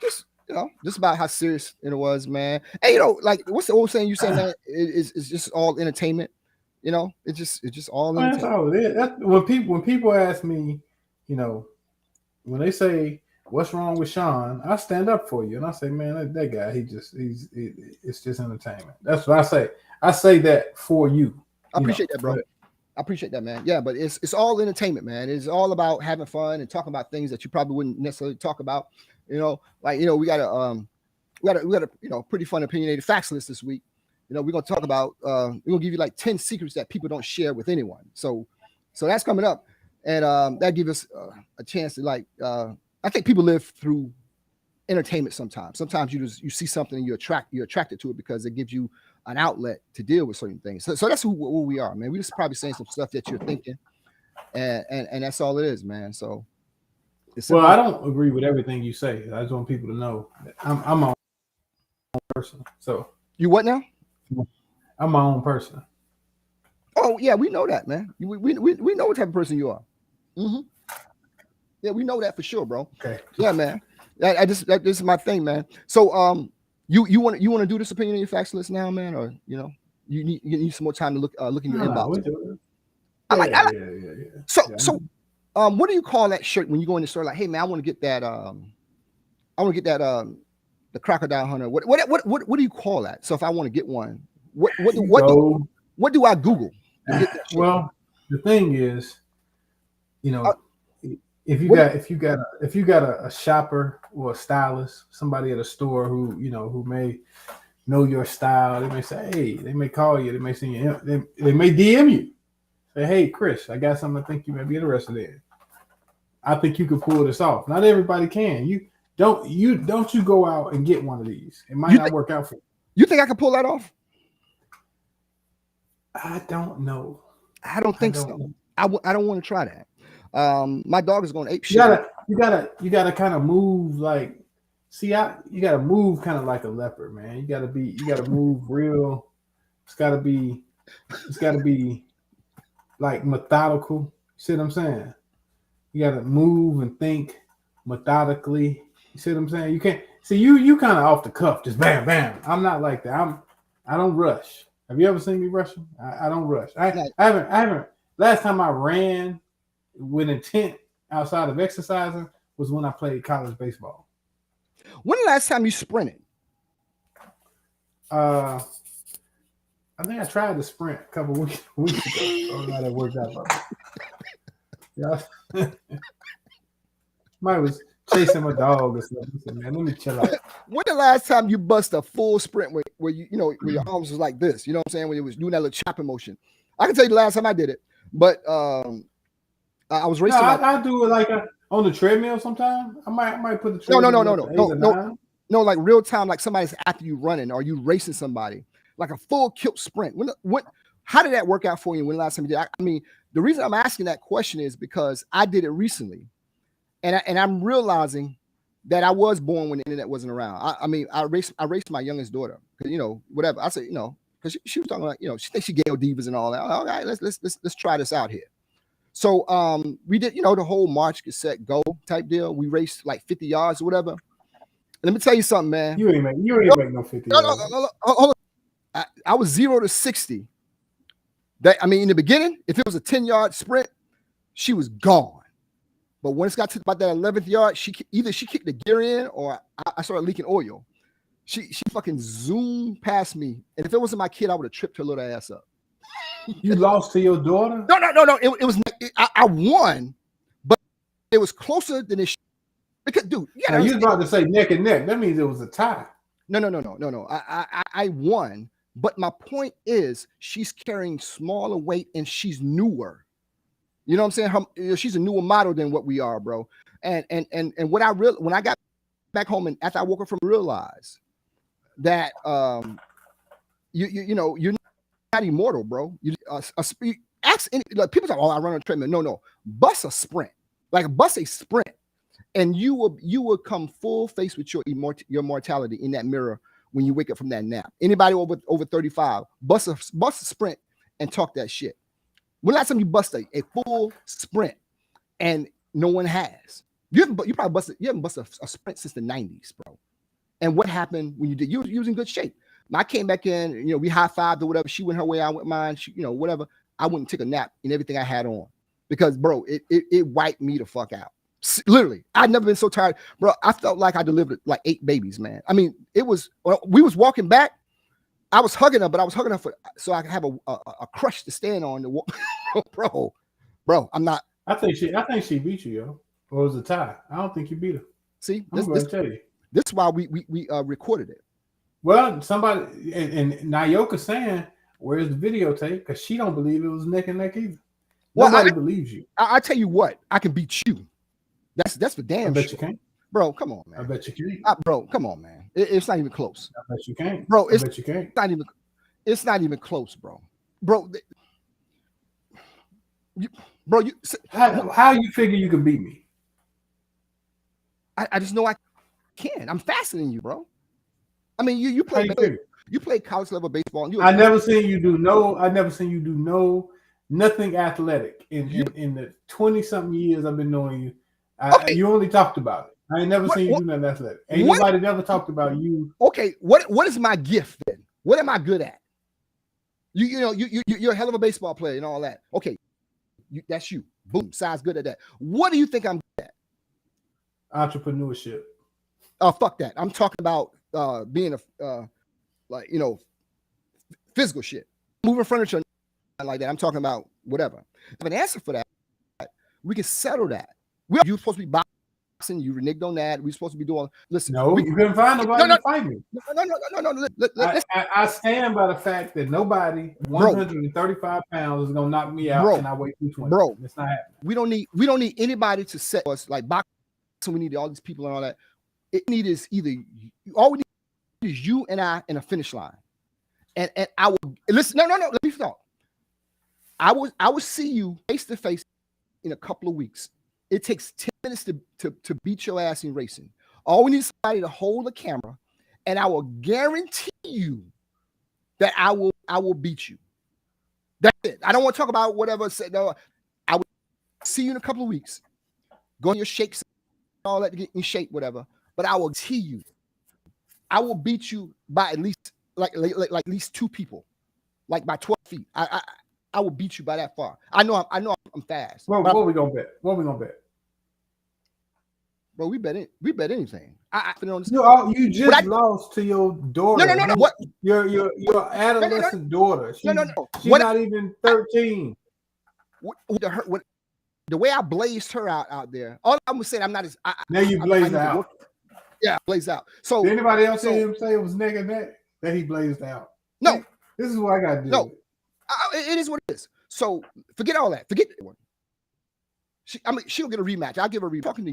Just, you know, just about how serious it was, man. And you know, like what's the old saying you say, man? It's just all entertainment. You know, it's just all entertainment. That's all it is. When people ask me, you know, when they say, what's wrong with Shawn? I stand up for you. And I say, man, that guy, it's just entertainment. That's what I say. I say that for you. I appreciate that, bro. I appreciate that, man. Yeah, but it's all entertainment, man. It's all about having fun and talking about things that you probably wouldn't necessarily talk about. You know, like, you know, we got a you know, pretty fun opinionated facts list this week. You know, we're gonna talk about we're gonna give you like 10 secrets that people don't share with anyone. So that's coming up. And that gives us a chance to like I think people live through entertainment sometimes. Sometimes you see something and you're attracted to it because it gives you an outlet to deal with certain things. So that's who we are, man. We just probably saying some stuff that you're thinking, and that's all it is, man. So, well, I don't agree with everything you say. I just want people to know that I'm my own person. So you what now? I'm my own person. Oh yeah, we know that, man. We know what type of person you are. Mm-hmm. Yeah, we know that for sure, bro. Okay. Yeah, man. This is my thing, man. So you want to do this opinionated facts list now, man, or you need some more time to look in your inbox. Yeah. So what do you call that shirt when you go in the store? Like, hey man, I want to get that the crocodile hunter. What do you call that? So if I want to get one, what do I Google? Well, the thing is, if you got a shopper or a stylist, somebody at a store who may know your style, they may say, hey, they may call you, they may send you, they may DM you, say, hey, Chris, I got something I think you may be interested in. I think you could pull this off. Not everybody can. You don't go out and get one of these. It might not work out for you. You think I can pull that off? I don't know. I don't think so. I don't want to try that. My dog is going ape shit. You gotta kind of move like. You gotta move kind of like a leopard, man. You gotta move real. It's gotta be like methodical. See what I'm saying? You gotta move and think methodically. You see what I'm saying? You can't see you kind of off the cuff, just bam, bam. I'm not like that. I don't rush. Have you ever seen me rushing? I don't rush. I haven't. Last time I ran with intent outside of exercising was when I played college baseball. When the last time you sprinted? I think I tried to sprint a couple weeks ago. I don't know how that worked out. Yeah. Mike was chasing my dog or something. Said, man, let me chill out. When the last time you bust a full sprint where where your arms was like this? You know what I'm saying? When it was doing that little chopping motion. I can tell you the last time I did it, but I was racing. I do it like on the treadmill sometimes. I might put the treadmill. No, like real time, like somebody's after you running or you racing somebody, like a full kilt sprint. How did that work out for you when the last time you did? I mean, the reason I'm asking that question is because I did it recently, and I'm realizing that I was born when the internet wasn't around. I raced my youngest daughter because whatever I said, because she was talking about she thinks she Gail Divas and all that. All right, let's try this out here. So we did the whole march, get set, go type deal. We raced like 50 yards or whatever. And let me tell you something, man. You ain't make no 50 yards. No, hold on. I was 0 to 60. In the beginning, if it was a 10-yard sprint, she was gone. But when it got to about that 11th yard, she kicked the gear in or I started leaking oil. She fucking zoomed past me. And if it wasn't my kid, I would have tripped her little ass up. You lost to your daughter? No. It was I won, but it was closer than it. Because, dude, you was about to say neck and neck. That means it was a tie. No. I won, but my point is, she's carrying smaller weight and she's newer. You know what I'm saying? She's a newer model than what we are, bro. And what when I got back home and after I woke up from realize that you're not immortal, bro. People talk, I run on a treadmill. No, bust a sprint, like bust a sprint, and you will come full face with your mortality in that mirror when you wake up from that nap. Anybody over 35, bust a sprint and talk that shit. When last time you bust a full sprint and no one has? You haven't busted a sprint since the 90s, bro. And what happened when you did? You was in good shape. I came back in, we high-fived or whatever. She went her way, I went mine. She, whatever. I wouldn't take a nap in everything I had on because, bro, it wiped me the fuck out. Literally, I'd never been so tired, bro. I felt like I delivered like 8 babies, man. I mean, we was walking back. I was hugging her, but I was hugging her so I could have a crush to stand on. Bro, I'm not. I think she beat you, yo. Or it was a tie. I don't think you beat her. See, I'm going to tell you. This is why we recorded it. Well, somebody and Nayoka's saying, "Where's the videotape?" Because she don't believe it was neck and neck either. Nobody believes you. I tell you what, I can beat you. That's for damn. I bet you can't, bro. Come on, man. I bet you can't, bro. Come on, man. It's not even close. I bet you can't, bro. I bet you can't. Not even. It's not even close, bro. Bro, how you figure you can beat me? I just know I can. I'm faster than you, bro. I mean, you play college level baseball. I never seen you do nothing athletic in the 20-something years I've been knowing you. You only talked about it. I ain't never seen you do nothing athletic. Ain't nobody never talked about you. Okay, what is my gift then? What am I good at? You're a hell of a baseball player and all that. Okay, that's you. Boom, size good at that. What do you think I'm good at? Entrepreneurship. Fuck that. I'm talking about being physical shit, moving furniture like that. I'm talking about whatever. If I have an answer for that, we can settle that. You're supposed to be boxing. You reneged on that. We're supposed to be doing. Listen, you couldn't find nobody to fight me. No. I stand by the fact that nobody 135 pounds is gonna knock me out, and I weigh 220. Bro, it's not happening. We don't need anybody to set us like boxing. We need all these people and all that. All we need is you and I in a finish line. And I will listen. No. Let me talk. I will see you face to face in a couple of weeks. It takes 10 minutes to beat your ass in racing. All we need is somebody to hold the camera, and I will guarantee you that I will beat you. That's it. I don't want to talk about whatever. No, I will see you in a couple of weeks. Go in your shakes, all that to get in shape, whatever. But I will tee you. I will beat you by at least like at least 2 people, like by 12 feet. I will beat you by that far. I know I'm fast. What we gonna bet? Bro, we bet anything. You just lost to your daughter. No. What? Your adolescent daughter. She's not even 13. The way I blazed her out there. All I'm gonna say, I'm not as. Now you blazed out. Yeah, blazed out. So did anybody else see him say it was neck and neck that he blazed out? No. This is what I got to do. No, it is what it is. So forget all that. Forget that one. She'll get a rematch. I'll give her a rematch. I'm talking to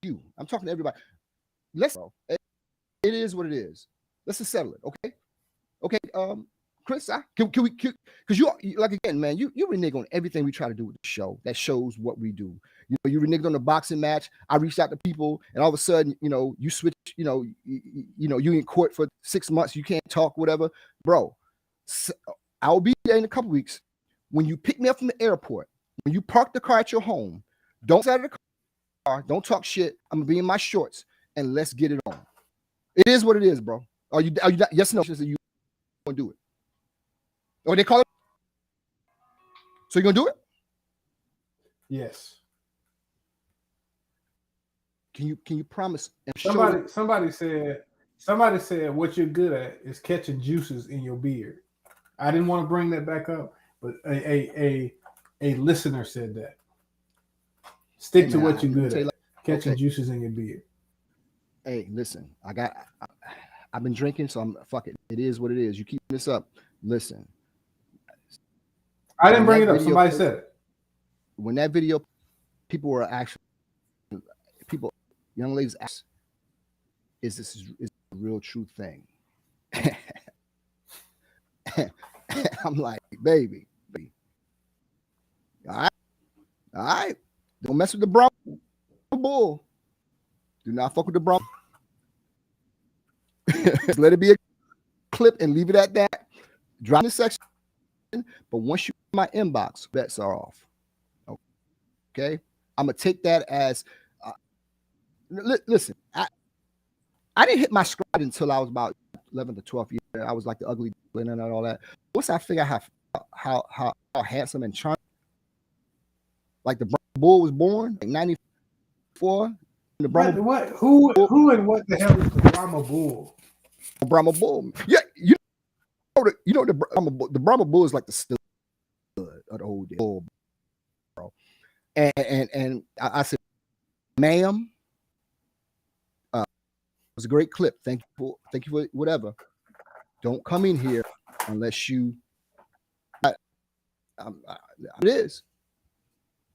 you. I'm talking to everybody. It is what it is. Let's just settle it. Okay. Chris, can we? Because you like again, man. You renege on everything we try to do with the show. That shows what we do. You reneged on the boxing match. I reached out to people, and all of a sudden, you switch. You in court for 6 months. You can't talk, whatever, bro. I will be there in a couple weeks. When you pick me up from the airport, when you park the car at your home, don't sit out of the car. Don't talk shit. I'm gonna be in my shorts, and let's get it on. It is what it is, bro. Are you yes or no? You gonna do it? Or they call it. So you gonna do it? Yes. Can you promise? Somebody said what you're good at is catching juices in your beard. I didn't want to bring that back up, but a listener said that. Stick to what you're good at. Catching juices in your beard. Hey, listen, I've been drinking, so fuck it. It is what it is. You keep this up. Listen. I didn't bring it up. Somebody said it. When that video, young ladies asked, is this a real true thing? I'm like, baby. All right. Don't mess with the Brahma Bull. Do not fuck with the Brahma. Let it be a clip and leave it at that. Drop in the section. But once you my inbox, bets are off. Okay, I'm gonna take that as. Listen, I didn't hit my stride until I was about 11th or 12th year. I was like the ugly and all that. Once I figured out how handsome and charming, like the Brahma Bull was born in '94. The Brahma Who and what the hell is the Brahma Bull? Brahma Bull. Yeah, the Brahma Bull is like the stud of the whole deal, bro. And I said, ma'am, it was a great clip. Thank you for whatever. Don't come in here unless you. It is.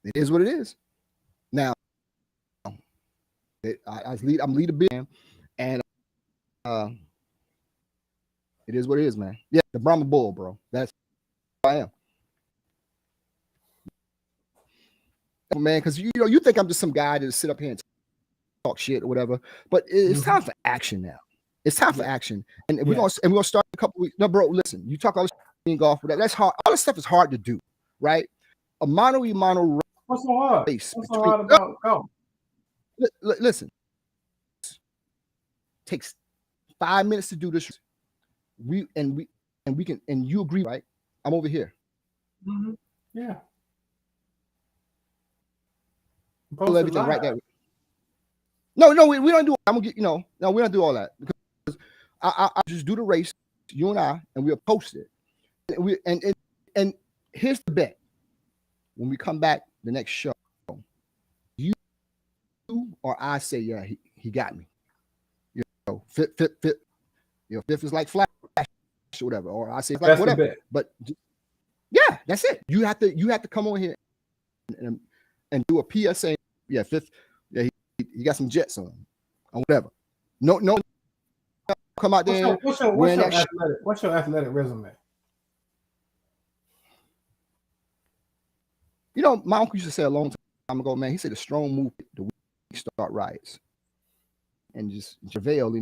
It is what it is. Now, I'm lead a band, and It is what it is, man. Yeah, the Brahma Bull, bro. That's who I am. Man, because you think I'm just some guy to sit up here and talk shit or whatever, but it's time for action now. It's time for action, and we're gonna start a couple weeks. No, bro, listen. You talk all this in golf, whatever. That's hard. All this stuff is hard to do, right? A mono What's so hard? race. What's so hard about golf? Listen, it takes 5 minutes to do this. We can, and you agree, right? I'm over here. Mm-hmm. Yeah. Everything right there. No, we don't do. I'm gonna get no, we don't do all that because I just do the race, you and we'll post it. And here's the bet: when we come back the next show, you or I say, yeah, he got me. Fit. Fifth is like flash or whatever, or I say it's like that's whatever. But yeah, that's it. You have to come on here and do a PSA. Yeah, fifth. Yeah, he got some jets on him or whatever. No, come out there. What's your athletic resume? My uncle used to say a long time ago, man. He said the strong move the weak start riots, and just travail.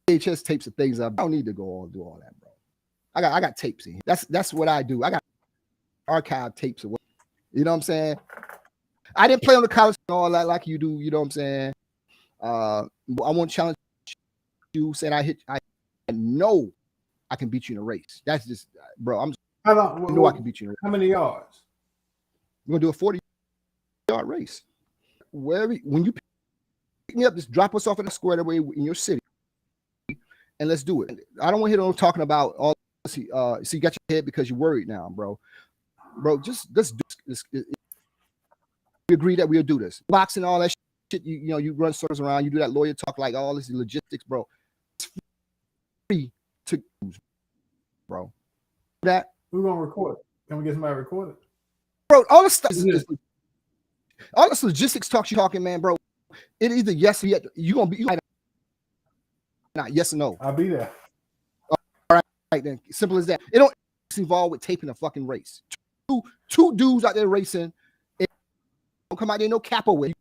VHS tapes of things I don't need to go do all that, bro. I got tapes in here. That's what I do. I got archive tapes of what, you know what I'm saying? I didn't play on the college and all that like you do, you know what I'm saying? I want to challenge you, saying I know I can beat you in a race. That's just, bro, I know I can beat you in a race. How many yards? We're gonna do a 40-yard race. When you pick me up, just drop us off in the square away in your city, and let's do it. I don't want to hear them talking about all. See, you got your head because you're worried now, bro. Just let's do this. We agree that we'll do this. Boxing, all that shit. You run circles around. You do that lawyer talk, like all this logistics, bro. It's free to, bro. That we're gonna record it. Can we get somebody to record it? Bro, all this stuff all this logistics talk you talking, man, bro. It either yes or yes. You gonna be not yes or no. I'll be there. All right, then. Simple as that. It don't involve with taping a fucking race. Two dudes out there racing. Don't come out there no capo with.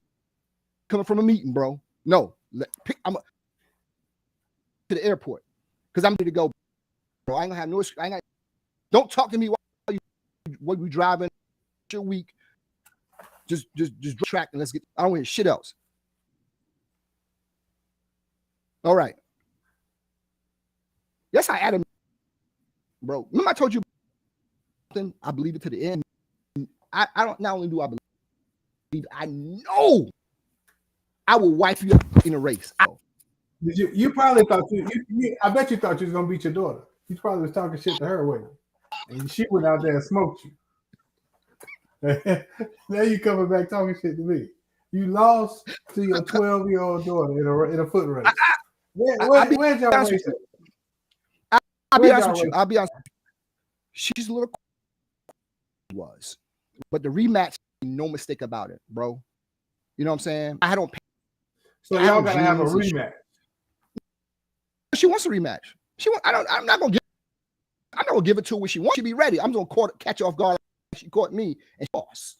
Coming from a meeting, bro. No. I'm to the airport because I'm ready to go, bro. I ain't gonna have no. Don't talk to me while we driving your week. Just track and let's get. I don't want shit else. All right. Yes, I added, bro. Remember I told you something? I believe it to the end. I don't. Not only do I believe, I know I will wipe you up in a race. Did you probably thought you I bet you thought you was gonna beat your daughter. You probably was talking shit to her with her. And she went out there and smoked you. Now you coming back talking shit to me. You lost to your 12-year-old daughter in a foot race. Where'd y'all race it? I'll be honest with you. She's a little was. But the rematch, no mistake about it, bro. You know what I'm saying? I don't pay. So y'all gotta have a rematch. She wants a rematch. I'm not gonna give it to her when she wants. She be ready. I'm gonna catch her off guard. She caught me and she lost.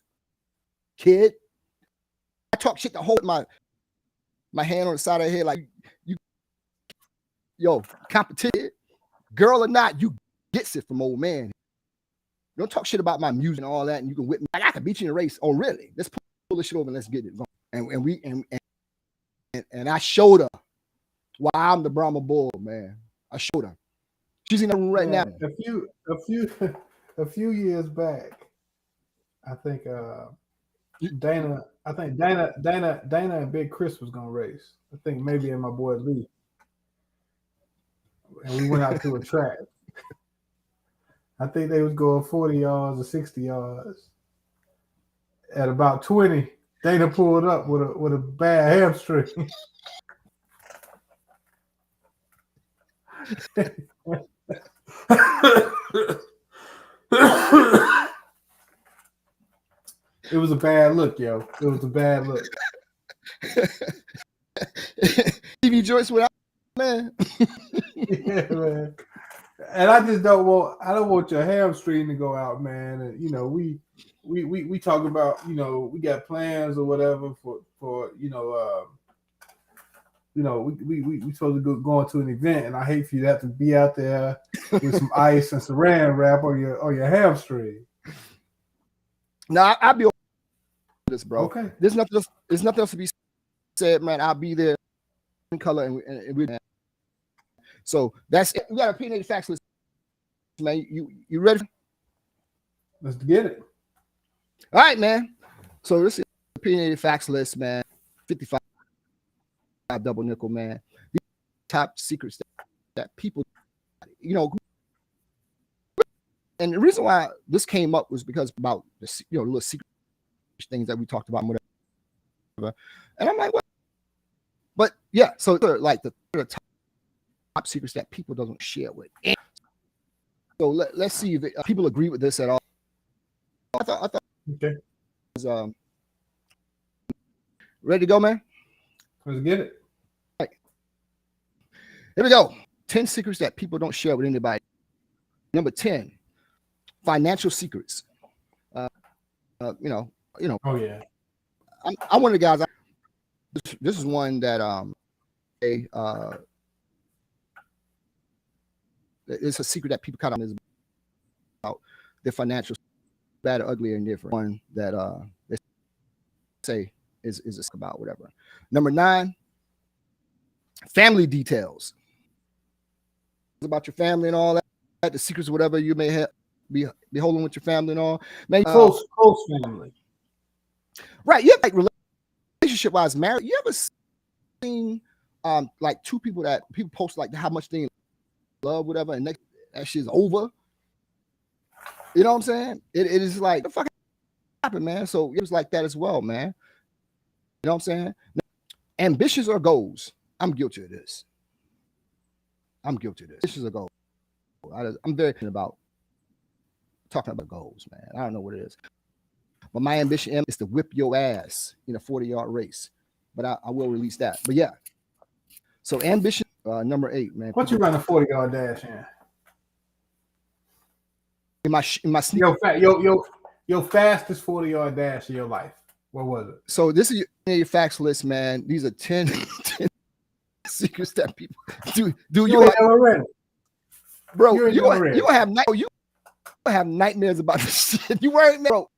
Kid, I talk shit to hold my hand on the side of her head like yo, competition, girl or not, you gets it from old man. Don't talk shit about my music and all that, and you can whip me. I can beat you in a race. Oh, really? Let's pull this shit over and let's get it going. And I showed her why I'm the Brahma Bull, man. I showed her. She's in the room right now. A few years back, I think Dana and Big Chris was gonna race. I think maybe in my boy Lee. And we went out to a track. I think they was going 40 yards or 60 yards. At about 20, Dana pulled up with a bad hamstring. It was a bad look, yo. It was a bad look. TV joints without, man. Yeah, man. And I just don't want your hamstring to go out, man. And you know, we talk about, you know, we got plans or whatever for we supposed to go into an event, and I hate for you to have to be out there with some ice and saran wrap on your hamstring. No, I'll be on this, bro. Okay. There's nothing else to be said, man. I'll be there in color and we. So that's it. We got an opinionated facts list, man. You ready? Let's get it. All right, man. So this is opinionated facts list, man. 55 double nickel, man. These top secrets that people, you know. And the reason why this came up was because about the, you know, little secret things that we talked about, whatever. And I'm like, what? But yeah, so like the top secrets that people doesn't share with. So let's see if people agree with this at all. I thought okay. Was, ready to go, man? Let's get it. All right. Here we go. 10 secrets that people don't share with anybody. Number 10, financial secrets. You know. Oh yeah. I'm one of the guys. This is one that it's a secret that people kind of is about their financial, bad, or ugly, or indifferent. One that they say is about whatever. Number 9, family details. It's about your family and all that. The secrets, whatever you may have, be holding with your family and all. Man, close family. Right. You have like relationship wise married. You ever seen like two people that people post like how much they love, whatever, and that shit's over? You know what I'm saying? It is like the fuck happened, man. So it was like that as well, man. You know what I'm saying? Ambitions or goals. I'm guilty of this. Ambitions or goals. I'm very about talking about goals, man. I don't know what it is. But my ambition is to whip your ass in a 40-yard race. But I will release that. But yeah. So ambition, number 8, man. What you run a 40-yard dash in? In my your fastest 40-yard dash of your life. What was it? So this is your facts list, man. These are 10 secrets that people do. You already, bro? You have nightmares about this shit. You weren't, bro.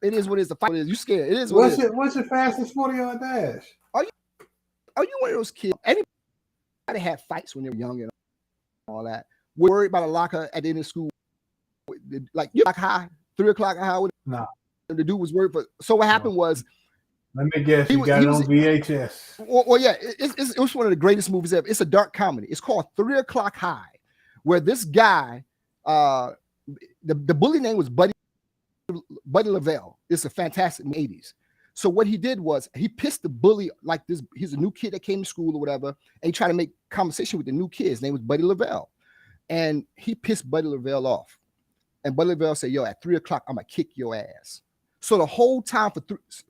It is what it is. The fight is. You scared. It is what it is. What's your fastest 40-yard dash? Are you one of those kids? Anybody had fights when they were young and all that? Worried about a locker at the end of school? Like you like high, 3 o'clock high. No. The dude was worried, but so what happened was. Let me guess. You got it on VHS. Well, yeah, it was one of the greatest movies ever. It's a dark comedy. It's called 3 O'Clock High, where this guy, the bully name was Buddy Lavelle. It's a fantastic 80s. So what he did was he pissed the bully like this. He's a new kid that came to school or whatever, and he tried to make conversation with the new kid. His name was Buddy Lavelle, and he pissed Buddy Lavelle off. And Buddy Lavelle said, "Yo, at 3 o'clock, I'm gonna kick your ass." So the whole time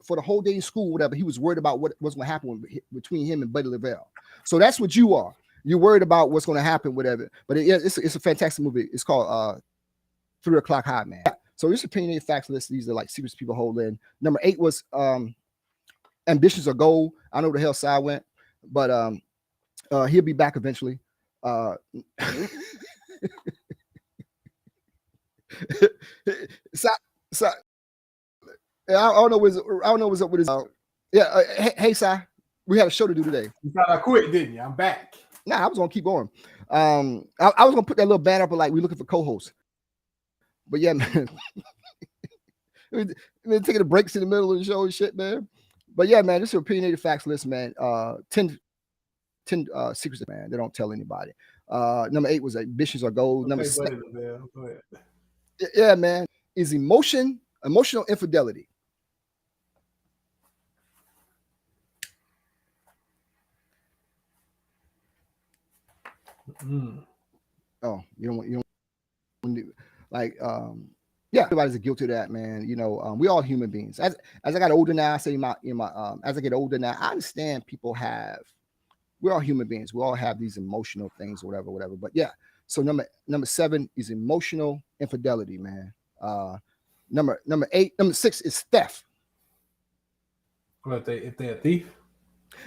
for the whole day in school, whatever, he was worried about what was going to happen between him and Buddy Lavelle. So that's what you are. You're worried about what's going to happen, whatever. But it's a fantastic movie. It's called 3 O'clock High, man. So this opinionated facts list. These are like secrets people hold in. Number 8 was ambitions or goal. I know the hell side went, but he'll be back eventually. I don't know what's up with his. Hey, Si, we had a show to do today. You thought I quit, didn't you? I'm back. Nah, I was gonna keep going. I was gonna put that little banner up like we looking for co-hosts. But yeah, man. Taking the breaks in the middle of the show and shit, man. But yeah, man, this is an opinionated facts list, man. 10 secrets, man. They don't tell anybody. Number 8 was ambitions or goals. Number 7. Go ahead. Yeah, man. Is emotional infidelity. Oh, you don't want like yeah, everybody's guilty of that, man. You know, we all human beings. As I got older now, I say as I get older now, I understand people have we're all human beings. We all have these emotional things, or whatever. But yeah. So number 7 is emotional infidelity, man. Number 6 is theft. What if they're a thief?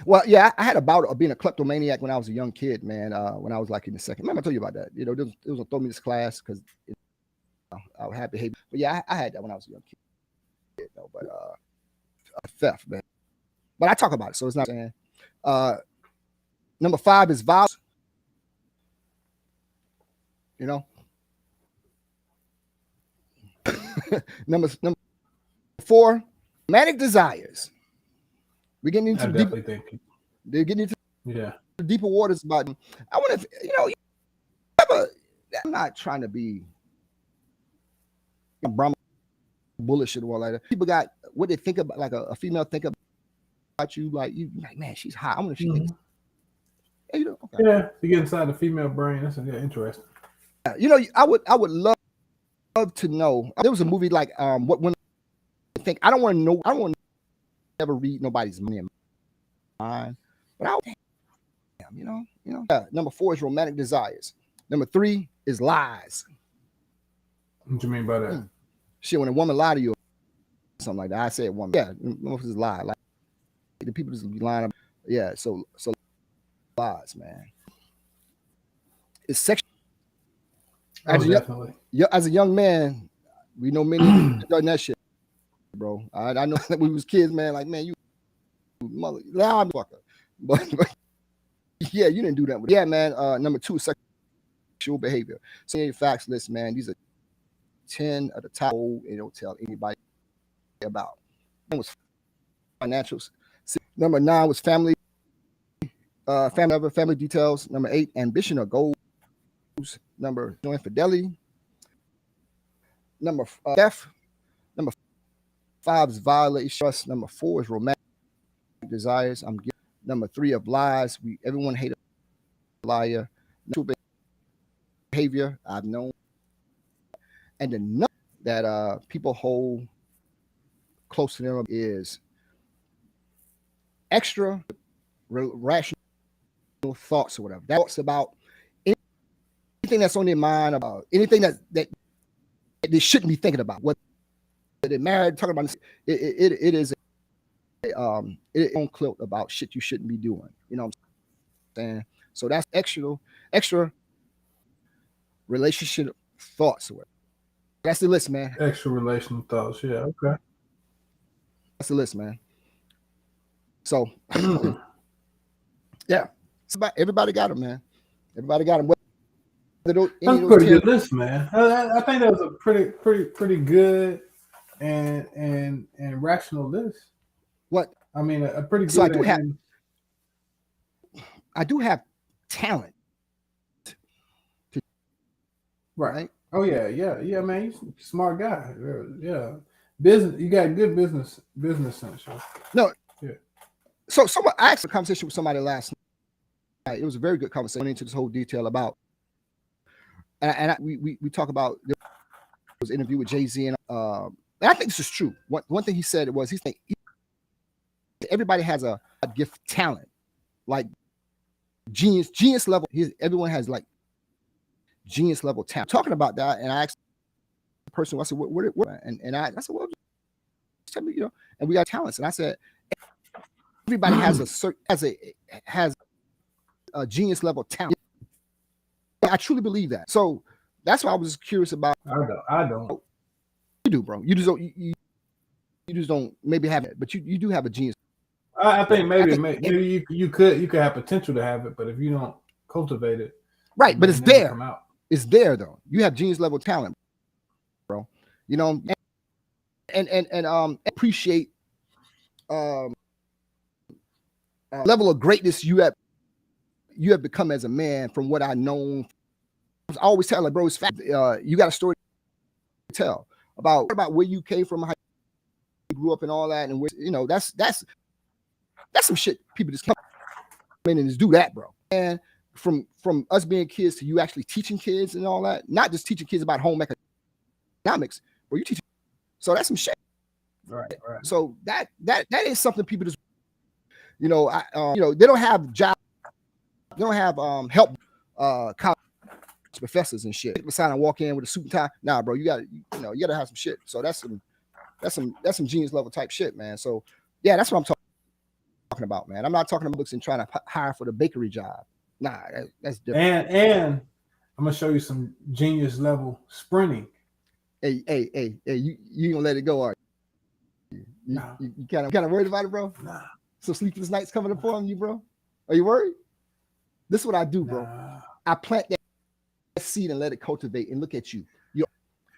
Well, yeah, I had a bout of being a kleptomaniac when I was a young kid, man. When I was like in the second. Remember I told you about that? You know, it was gonna throw me this class because I would have behavior. But yeah, I had that when I was a young kid. You know, but theft, man. But I talk about it, so it's not saying. Number 5 is violence. You know. number 4, romantic desires. We're getting into they're getting into the deeper waters. About I want to, you know, I'm not trying to be Brahma Bull shit or all like that. People got what they think about, like a female think about you, like you like, man, she's hot. I wonder if she thinks. Yeah, you know, okay. Yeah, you get inside the female brain. That's interesting. You know, I would love to know. There was a movie like what women think. I don't want to know. I don't want to ever read nobody's mind, but I damn, you know. Yeah, number 4 is romantic desires. Number 3 is lies. What do you mean by that? Shit, when a woman lie to you, or something like that. I said woman. Yeah, most is lie. Like the people just be lying. Yeah, so lies, man. It's sexual. As a young man, we know many done that shit, bro. I know that we was kids, man. Like, man, you mother, I'm fucker. But yeah, you didn't do that. Yeah, man. Number 2 is sexual behavior. So facts list, man. These are 10 of the top. They don't tell anybody about. One was financials. Number 9 was family details. Number 8, ambition or goals. Number infidelity. Number theft. Number 5 is violation trust. Number 4 is romantic desires. Number 3 of lies. Everyone hates a liar. Behavior I've known, and the number that people hold close to them is extra rational thoughts or whatever. Thoughts about anything that's on their mind, about anything that they shouldn't be thinking about. What they're married, talking about it is on clip about shit you shouldn't be doing. You know what I'm saying? So that's extra relationship thoughts or whatever. That's the list, man. Extra relational thoughts. Yeah, okay. That's the list, man. So yeah, it's about everybody got them, man. Everybody got them. That's a pretty good list, man. I think that was a pretty good and rational list. What? I mean, a pretty good. So I do have talent. Right. Oh yeah, man. You're a smart guy. Yeah. Business. You got good business sense. Sure. No. Yeah. So I asked a conversation with somebody last night. It was a very good conversation. Went into this whole detail about, and we talk about. There was an interview with Jay-Z, and I think this is true. One thing he said was he think everybody has a gift, talent, like genius level. Everyone has like genius level talent. Talking about that, and I asked the person, I said, what? And I said, well, just tell me, you know, and we got talents. And I said, everybody has a genius level talent. I truly believe that. So that's why I was curious about. I don't. You do, bro. You just don't. You just don't. Maybe have it, but you do have a genius. I think maybe you could have potential to have it, but if you don't cultivate it, right? But it's there. It's there though. You have genius level talent, bro. You know, and appreciate level of greatness you have become as a man. From what I know, I always tell, like, bro, it's fact. You got a story to tell about where you came from, how you grew up, and all that, and where, you know, that's some shit people just come in and just do that, bro. And from us being kids to you actually teaching kids and all that, not just teaching kids about home economics, bro, you teach. So that's some shit. Right. So that is something people just, you know, they don't have jobs don't have help college professors and shit. Sign and walk in with a suit and tie. Nah, bro, you gotta have some shit. So that's some genius level type shit, man. So yeah, that's what I'm talking about, man. I'm not talking about books and trying to hire for the bakery job. Nah, that's different. And I'm gonna show you some genius level sprinting. Hey, you gonna let it go, are you? You kind of worried about it, bro? Nah. So sleepless nights coming up on you, bro? Are you worried? This is what I do, bro. I plant that seed and let it cultivate. And look at you.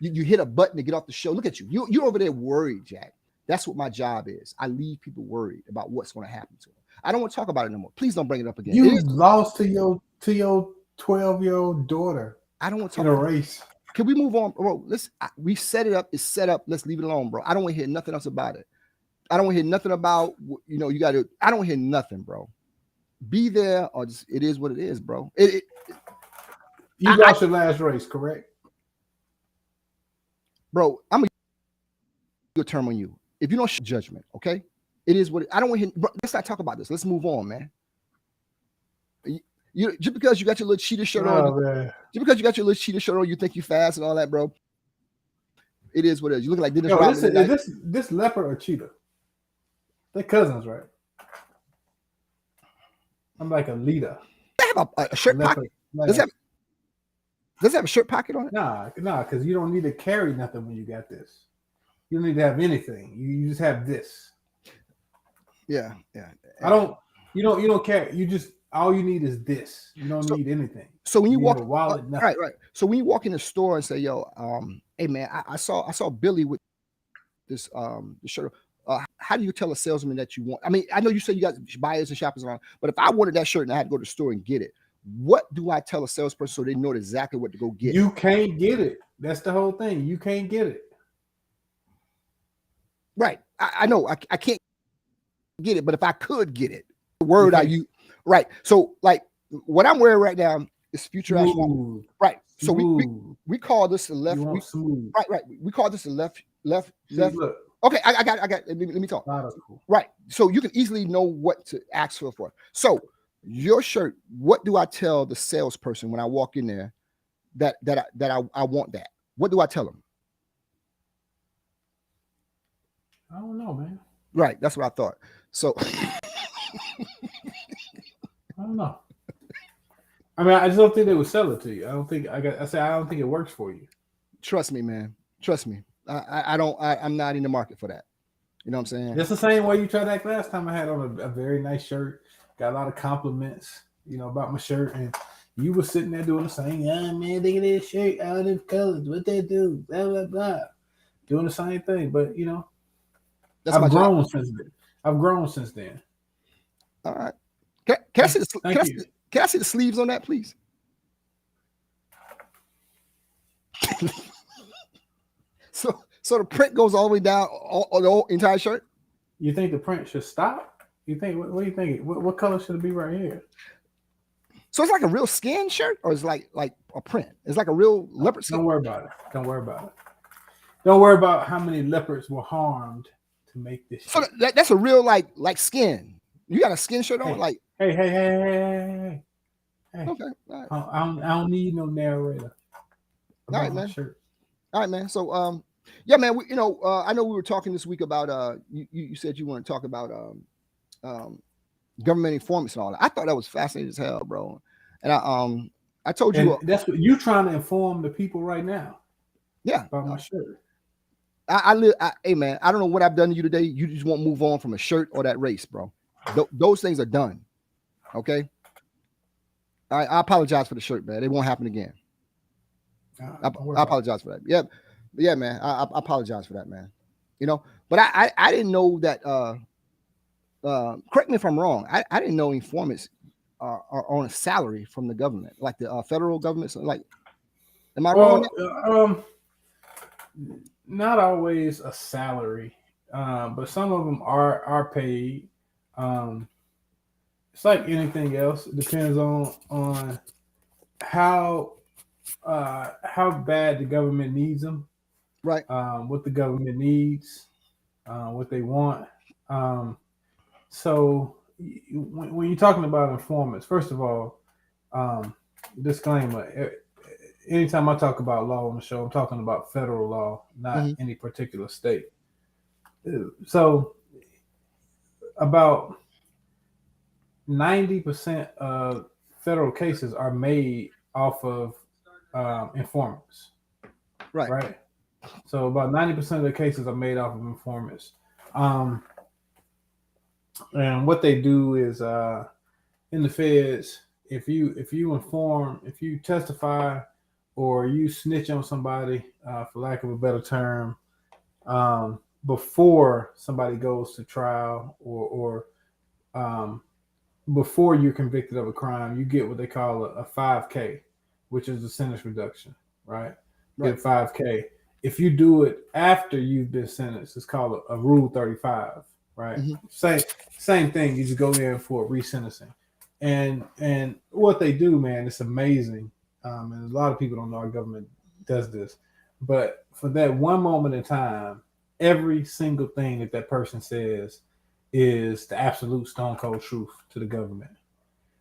You hit a button to get off the show. Look at you. You're over there worried, Jack. That's what my job is. I leave people worried about what's going to happen to them. I don't want to talk about it no more. Please don't bring it up again. You lost to your 12-year-old daughter. I don't want to talk in a race. Can we move on, bro? We set it up. It's set up. Let's leave it alone, bro. I don't want to hear nothing else about it. I don't want to hear nothing about you got to. I don't want to hear nothing, bro. Be there or just it is what it is, bro. You lost your last race, correct? Bro, I'm gonna use a term on you. If you don't show judgment, okay? It is what I don't want to hear. Bro, let's not talk about this. Let's move on, man. You just because you got your little cheetah shirt on, you think you fast and all that, bro. It is what it is. You look like Dennis Rodman. Is this leopard or cheetah? They're cousins, right? I'm like a leader. They have a shirt pocket. Does it have a shirt pocket on it? Nah, because you don't need to carry nothing when you got this. You don't need to have anything. You just have this. Yeah. You don't carry. You just all you need is this. You don't need anything. So when you walk, a wallet, right. So when you walk in the store and say, "Yo, hey man, I saw Billy with this shirt." How do you tell a salesman that you want? I mean, I know you say you got buyers and shoppers around, but if I wanted that shirt and I had to go to the store and get it, what do I tell a salesperson so they know exactly what to go get? You can't get it. That's the whole thing. You can't get it. Right. I know. I can't get it, but if I could get it, the word I use. Right. So like what I'm wearing right now is future astronaut. Right. So we call this the left. Right. We call this the left. Look. Okay, I got. Let me talk. Cool. Right, so you can easily know what to ask for. So your shirt. What do I tell the salesperson when I walk in there that I want that? What do I tell them? I don't know, man. Right, that's what I thought. So I don't know. I mean, I just don't think they would sell it to you. I don't think I don't think it works for you. Trust me, man. Trust me. I'm not in the market for that. You know what I'm saying? That's the same way you tried to act last time. I had on a very nice shirt, got a lot of compliments, about my shirt, and you were sitting there doing the same. Yeah, man, look at this shirt, all them colors, what they do, blah blah blah, doing the same thing. But I've grown since then. All right. Can I see can I see the sleeves on that, please? So the print goes all the way down on the whole entire shirt? You think the print should stop? You think what do you think? What color should it be right here? So it's like a real skin shirt, or it's like a print? It's like a real leopard skin. Don't worry about it. Don't worry about how many leopards were harmed to make this shirt. So that's a real like skin. You got a skin shirt on? Hey. Okay. All right. I don't need no narrator. All right, man. Shirt. All right, man. So yeah, man. I know we were talking this week about you said you want to talk about government informants and all that. I thought that was fascinating as hell, bro. And I told you that's what you're trying to inform the people right now. Yeah, about my shirt. Hey man, I don't know what I've done to you today. You just won't move on from a shirt or that race, bro. Those things are done. Okay. I apologize for the shirt, man. It won't happen again. I apologize for that. Yeah, man. I apologize for that, man. But I didn't know that. Correct me if I'm wrong. I didn't know informants are on a salary from the government, like the federal government. So like, am I wrong? Not always a salary, but some of them are paid. It's like anything else. It depends on how bad the government needs them, right? What the government needs, what they want. So when you're talking about informants, first of all, Disclaimer: anytime I talk about law on the show, I'm talking about federal law, not any particular state. So, about 90% of federal cases are made off of informants. Right. So about 90% of the cases are made off of informants. And what they do is in the feds, if you inform, if you testify or you snitch on somebody, for lack of a better term, before somebody goes to trial or before you're convicted of a crime, you get what they call a 5K, which is a sentence reduction, right? Get 5K. If you do it after you've been sentenced, it's called a Rule 35, right? Same thing. You just go in for resentencing. And what they do, man, it's amazing. And a lot of people don't know our government does this. But for that one moment in time, every single thing that person says is the absolute stone cold truth to the government.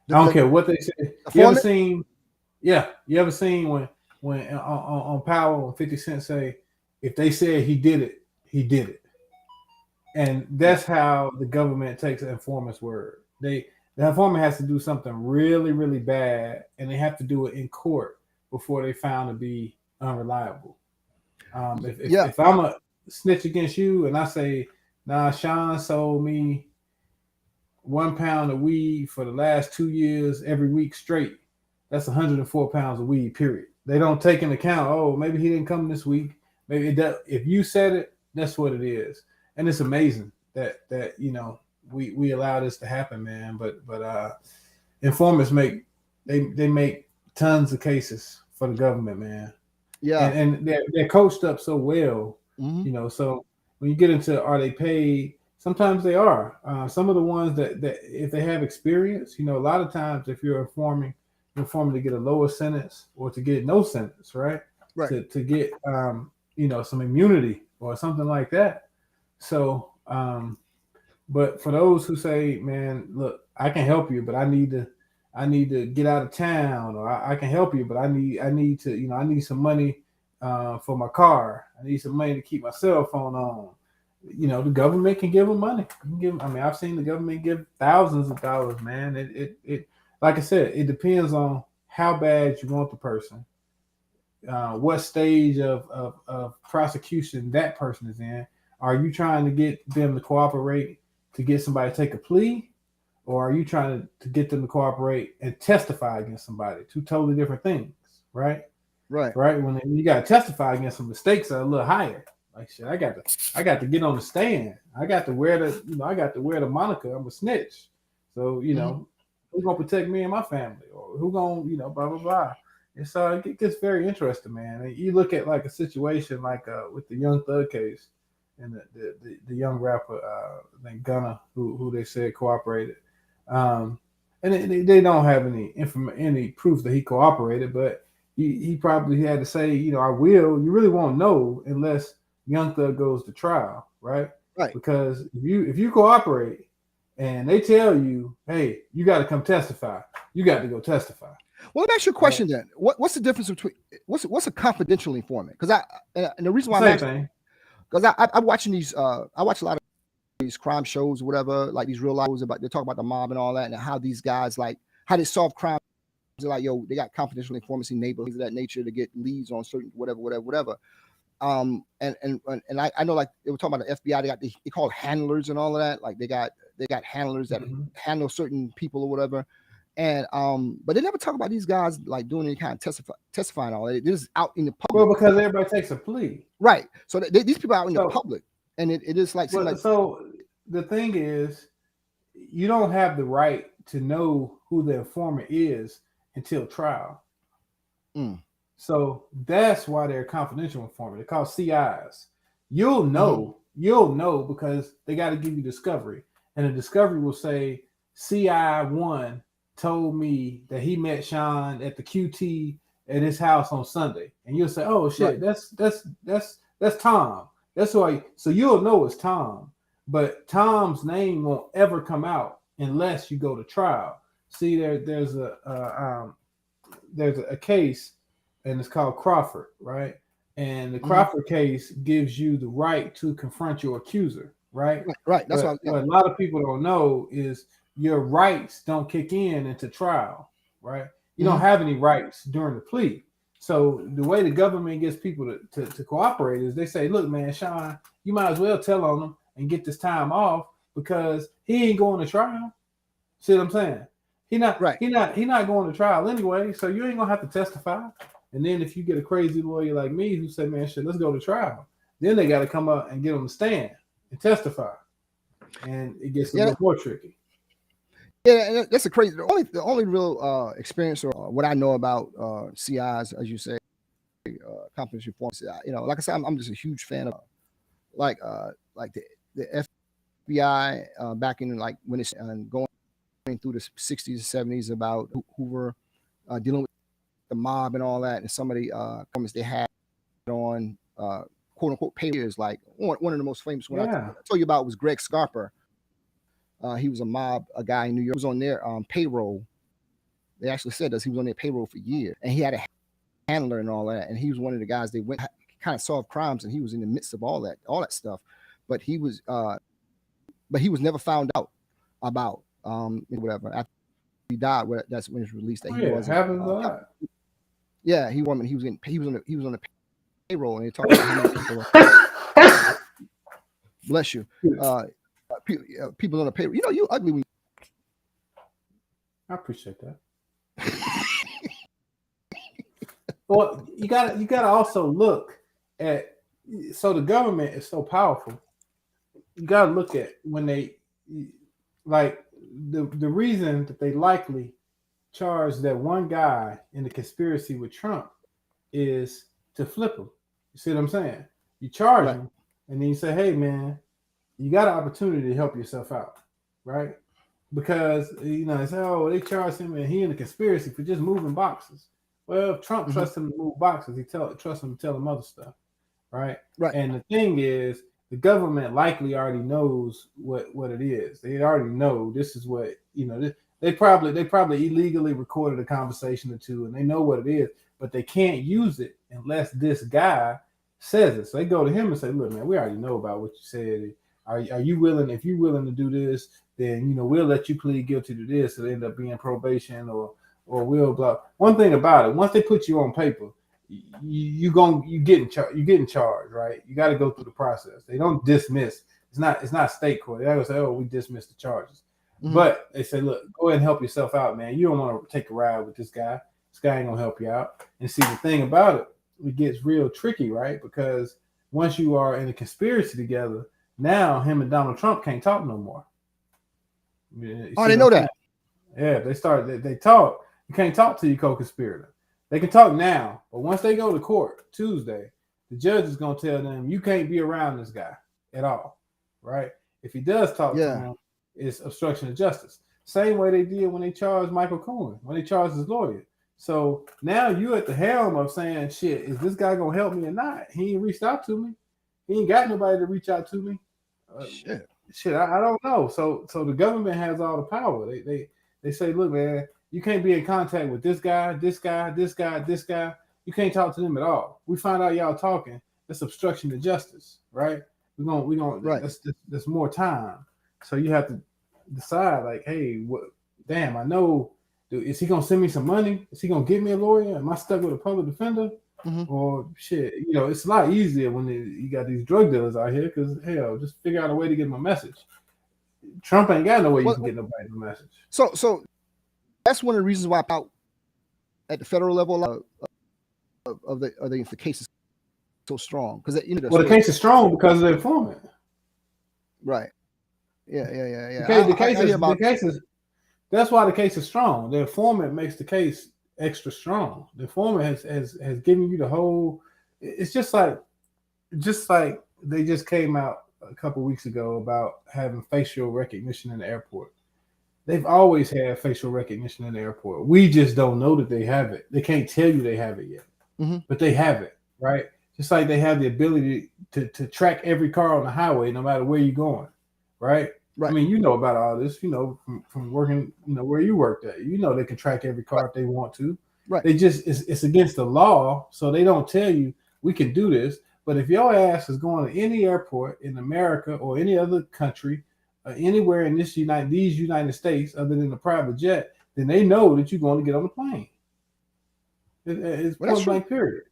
I don't care what they say. You ever seen when on Power when 50 Cent say, if they said he did it, he did it. And that's how the government takes an informant's word. The informant has to do something really, really bad, and they have to do it in court before they found to be unreliable. If I'm a snitch against you and I say, nah, Shawn sold me 1 pound of weed for the last 2 years every week straight, that's 104 pounds of weed, period. They don't take into account, oh, maybe he didn't come this week. Maybe it does. If you said it, that's what it is. And it's amazing that we allow this to happen, man. But informants make tons of cases for the government, man. Yeah. And they're coached up so well, so when you get into are they paid, sometimes they are. Some of the ones that if they have experience, a lot of times if you're informing to get a lower sentence or to get no sentence, right? To get some immunity or something like that. So but for those who say, man, look, I can help you, but I need to get out of town, or I can help you, but I need to, I need some money for my car. I need some money to keep my cell phone on. The government can give them money. I've seen the government give thousands of dollars, man. It like I said, it depends on how bad you want the person, what stage of prosecution that person is in. Are you trying to get them to cooperate to get somebody to take a plea, or are you trying to get them to cooperate and testify against somebody? Two totally different things, right? Right. When you got to testify against some mistakes that are a little higher. Like shit, I got to get on the stand. I got to wear the moniker. I'm a snitch. So who's gonna protect me and my family, or who gonna blah blah blah. And so it gets very interesting, man. And you look at like a situation like with the Young Thug case and the young rapper named Gunna who they said cooperated, and they don't have any proof that he cooperated, but he probably had to say, I will. You really won't know unless Young Thug goes to trial, right? Right. Because if you cooperate and they tell you, hey, you got to come testify, you got to go testify. Well, let me ask you a question then. What's the difference between what's a confidential informant? Because and the reason why I'm asking, because I'm watching these, I watch a lot of these crime shows or whatever, like these real life shows about, they talk about the mob and all that, and how these guys how they solve crime. They're like, yo, they got confidential informants in neighborhoods of that nature to get leads on certain whatever. And I know, like they were talking about the FBI, they call handlers and all of that. Like they got handlers that handle certain people or whatever. And but they never talk about these guys like doing any kind of testifying all that. They're just out in the public. Well, because everybody takes a plea, right? So these people are out in the public, and it is like, so the thing is, you don't have the right to know who the informant is until trial. So that's why they're confidential informant. They're called CIs. You'll know because they got to give you discovery, and the discovery will say CI1 told me that he met Shawn at the QT at his house on Sunday, and you'll say, "Oh shit, that's Tom. That's why." So you'll know it's Tom, but Tom's name won't ever come out unless you go to trial. See, there's a case, and it's called Crawford, right? And the Crawford case gives you the right to confront your accuser, right? Right. That's what a lot of people don't know is your rights don't kick in into trial, right? You don't have any rights during the plea. So the way the government gets people to cooperate is they say, look, man, Shawn, you might as well tell on him and get this time off because he ain't going to trial. See what I'm saying? He not going to trial anyway, so you ain't gonna have to testify. And then if you get a crazy lawyer like me who say, man, shit, let's go to trial, then they got to come up and get on the stand and testify, and it gets a little more tricky. Yeah, that's a crazy. The only real experience or what I know about CIs, as you say, confidence reforms. Like I said, I'm just a huge fan of like the FBI back in like when it's going through the 60s and 70s about Hoover dealing with the mob and all that, and some of the comments they had on quote unquote payers. Like one of the most famous one I told you about was Greg Scarper. He was a guy in New York. He was on their payroll. They actually said that he was on their payroll for years, and he had a handler and all that. And he was one of the guys they went kind of solved crimes, and he was in the midst of all that stuff. But he was never found out about whatever. After he died, that's when it was released that he was. Happens a lot. Yeah, he was on the payroll, and they talked about how people. Bless you. People on the payroll. You ugly when I appreciate that. Well, you gotta also look at, so the government is so powerful. You gotta look at when they like the reason that they likely charged that one guy in the conspiracy with Trump is to flip him. You see what I'm saying? You charge him, and then you say, hey man, you got an opportunity to help yourself out, right? Because they say, oh, they charged him and he in the conspiracy for just moving boxes. Well, if Trump trusts him to move boxes, trusts him to tell him other stuff, right? Right. And the thing is, the government likely already knows what it is. They already know this is what They probably illegally recorded a conversation or two, and they know what it is, but they can't use it unless this guy says it. So they go to him and say, "Look, man, we already know about what you said. Are you willing? If you're willing to do this, then we'll let you plead guilty to this. It'll end up being probation or we'll blah." One thing about it, once they put you on paper, you get in charge, right? You got to go through the process. They don't dismiss. It's not state court. They don't say, "Oh, we dismiss the charges." Mm-hmm. But they say, "Look, go ahead and help yourself out, man. You don't want to take a ride with this guy. This guy ain't gonna help you out." And see, the thing about it, it gets real tricky, right? Because once you are in a conspiracy together, now him and Donald Trump can't talk no more. They know that. Yeah, they talk. You can't talk to your co-conspirator. They can talk now, but once they go to court Tuesday, the judge is gonna tell them you can't be around this guy at all, right? If he does talk to him, it's obstruction of justice. Same way they did when they charged Michael Cohen, when they charged his lawyer. So now you at the helm of saying, shit, is this guy gonna help me or not? He ain't reached out to me. He ain't got nobody to reach out to me. I don't know. So the government has all the power. They say, look, man, you can't be in contact with this guy, this guy, this guy, this guy. You can't talk to them at all. We find out y'all talking. That's obstruction of justice, right? We're gonna right. That's more time. So you have to decide, like, hey, I know. Is he gonna send me some money? Is he gonna get me a lawyer? Am I stuck with a public defender? Mm-hmm. Or shit, it's a lot easier when you got these drug dealers out here because hell, just figure out a way to get my message. Trump ain't got no way you can get nobody the message. So that's one of the reasons why out at the federal level of the case is so strong because the case is strong because of the informant. Right. Yeah. The case is. That's why the case is strong. The informant makes the case extra strong. The informant has given you the whole. It's just like they just came out a couple weeks ago about having facial recognition in the airport. They've always had facial recognition in the airport. We just don't know that they have it. They can't tell you they have it yet, but they have it, right? Just like they have the ability to track every car on the highway, no matter where you're going, right? Right. I mean, you know about all this, from working, where you worked at. They can track every car if they want to. Right. They just it's against the law, so they don't tell you we can do this. But if your ass is going to any airport in America or any other country, anywhere in these United States other than a private jet, then they know that you're going to get on the plane. It's point blank period.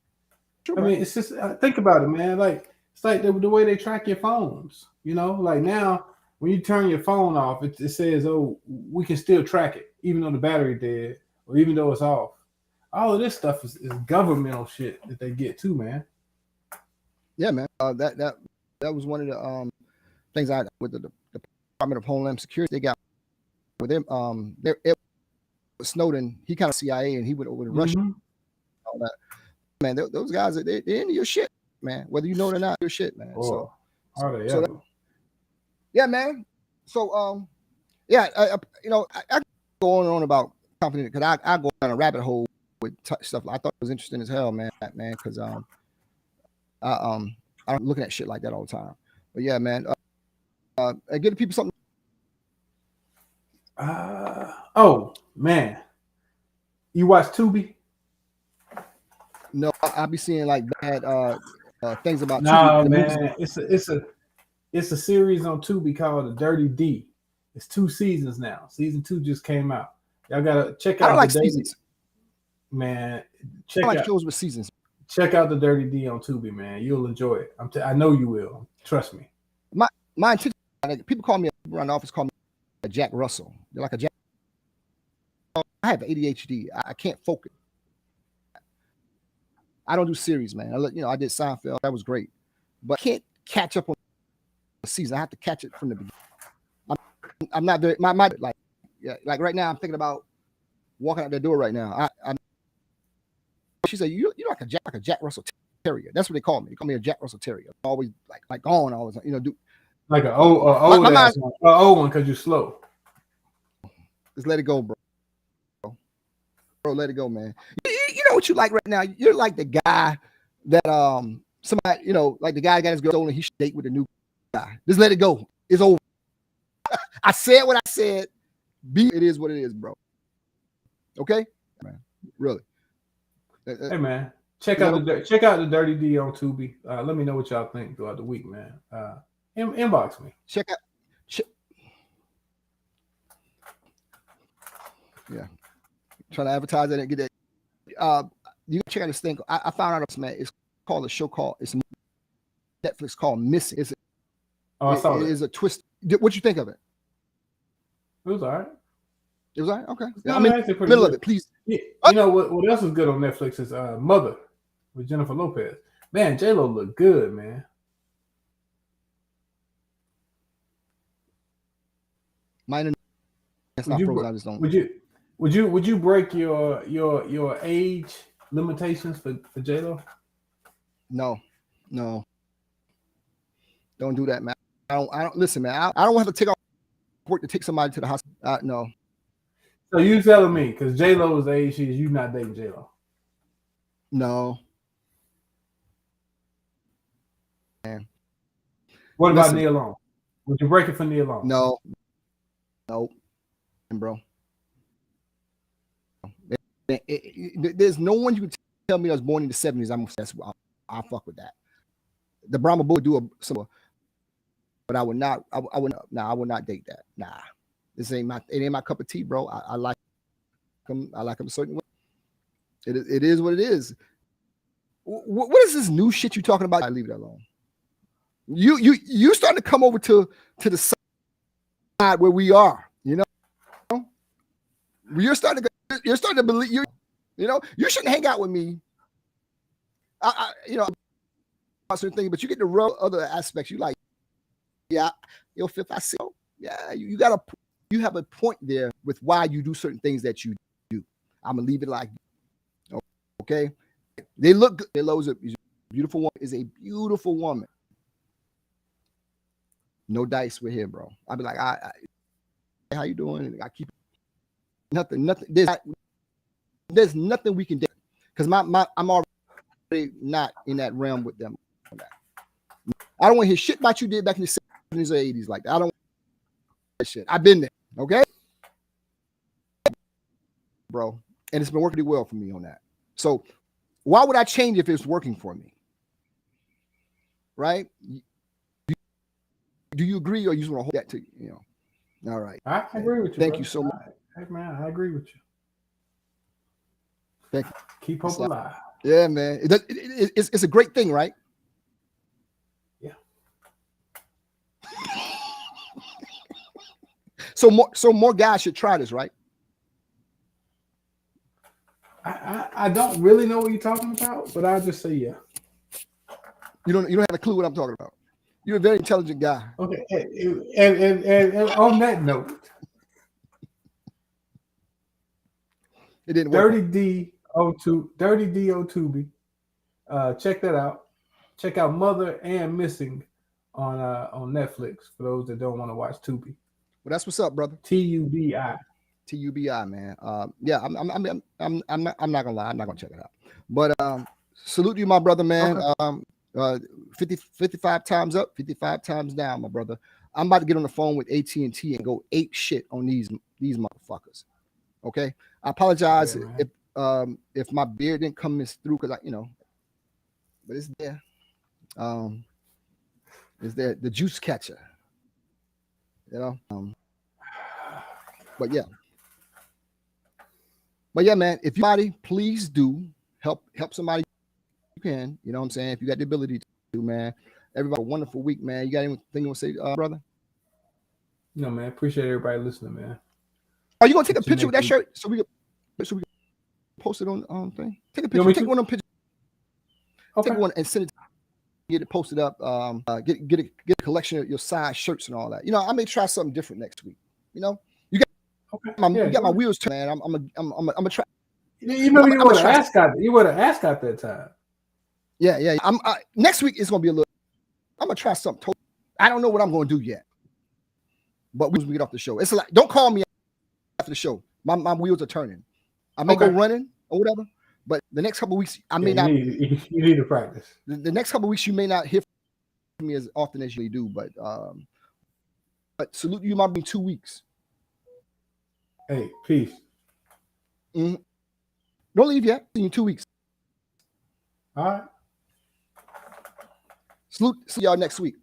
True, I mean, it's just think about it, man. Like it's like the way they track your phones. Like now when you turn your phone off, it says, "Oh, we can still track it, even though the battery dead or even though it's off." All of this stuff is governmental shit that they get too, man. Yeah, man. That was one of the things I with the Department of Homeland Security. They got with them. Snowden, he kind of CIA, and he went over to Russia. All that, man. Those guys, they're into your shit, man. Whether you know it or not, your shit, man. Oh, yeah, man. So, I go on and on about confidence because I go down a rabbit hole with stuff. I thought it was interesting as hell, man. Because I'm looking at shit like that all the time. But yeah, man. Give people something. Oh man, you watch Tubi? No, I be seeing like bad things about. No, man, it's a series on Tubi called The Dirty D. It's 2 seasons now. Season 2 just came out. Y'all gotta check out. I don't like seasons. Man, I like shows with seasons. Check out The Dirty D on Tubi, man. You'll enjoy it. I know you will. Trust me. My intention. People call me around the office. Call me a Jack Russell. They're like a Jack. I have ADHD. I can't focus. I don't do series, man. I did Seinfeld. That was great, but I can't catch up on the season. I have to catch it from the beginning. I'm not very like right now. I'm thinking about walking out the door right now. She said, "You're like a Jack Russell Terrier." That's what they call me. They call me a Jack Russell Terrier. Always like gone all the time. Do like an old one because you're slow. Just let it go, bro. Bro, let it go, man. You know what you like right now? You're like the guy that somebody, like the guy got his girl stolen. He should date with a new guy. Just let it go. It's over. I said what I said. It is what it is, bro. Okay, man. Really. Hey, man. Check out the Dirty D on Tubi. Let me know what y'all think throughout the week, man. Inbox me. Check out. Yeah. Trying to advertise it and get that. You can check out this thing. I found out, man. It's called it's Netflix called Missing. It is a twist. What you think of it? It was all right. It was all right. Okay. No, middle good. of it, please. Yeah. You know what else is good on Netflix is Mother with Jennifer Lopez. Man, J-Lo look good, man. Mine. That's not frozen. I just don't. Would you break your age limitations for J-Lo? No. Don't do that, man. I don't listen, man. I don't have to take off work to take somebody to the hospital. No. So you telling me because J-Lo is the age she is, you not dating J-Lo? No. Man. What about Nia Long? Would you break it for Nia Long? No. Bro. There's no one you can tell me that was born in the 70s. I'll fuck with that. The Brahma Bull do some, but I would not. I would not date that. Nah, it ain't my cup of tea, bro. I like them. I like them a certain way. It is what it is. What is this new shit you talking about? I leave it alone. You starting to come over to the side where we are. You're starting to believe you shouldn't hang out with me. Certain things, but you get the real other aspects. You like, yeah, if I see, yeah, you have a point there with why you do certain things that you do. I'm gonna leave it like, okay. They look good. Is a beautiful woman. Is a beautiful woman. No dice with him, bro. I'll be like, how you doing? I keep nothing. There's nothing we can do because I'm already not in that realm with them. I don't want to hear shit about you did back in the 70s or 80s like that. shit. I've been there. Okay, bro, and it's been working really well for me on that. So why would I change if it's working for me? Right? Do you agree, or you just want to hold that to you know? All right. I agree with you. Thank brother. you so much. Hey man, I agree with you. Thank you. Keep hope alive. Yeah, man. It's a great thing, right? Yeah. So more guys should try this, right? I don't really know what you're talking about, but I'll just say yeah. You don't have a clue what I'm talking about. You're a very intelligent guy. Okay, and on that note, it didn't work. Dirty D02B. Check that out. Check out Mother and Missing on Netflix for those that don't want to watch Tubi. Well, that's what's up, brother. TUBI. TUBI, man. Yeah, I'm not gonna lie, I'm not gonna check it out. But salute you, my brother, man. Okay. 55 times up, 55 times down, my brother. I'm about to get on the phone with AT&T and go ape shit on these motherfuckers. Okay, I apologize if my beard didn't come through because but it's there. Is there the juice catcher? But yeah, man. If somebody, please do help somebody you can. You know what I'm saying? If you got the ability to, man. Everybody, a wonderful week, man. You got anything you want to say, brother? No, man. Appreciate everybody listening, man. Are you gonna take a picture with that shirt so we can post it on thing? Take a picture. Take one of them pictures. Okay. Take one and send it. Get it posted up. Get a collection of your size shirts and all that. I may try something different next week. You got my wheels turned, man. I'm gonna try. You know you would have asked out. You would have asked out that time. Yeah. Next week is gonna be a little. I'm gonna try something. Totally. I don't know what I'm gonna do yet. But when we get off the show, it's like don't call me after the show. My wheels are turning. I may go running or whatever. But the next couple of weeks, I may not. You need to practice. The next couple of weeks, you may not hear from me as often as you do. But salute you, might be 2 weeks. Hey, peace. Mm-hmm. Don't leave yet. See you in 2 weeks. All right. Salute. See y'all next week.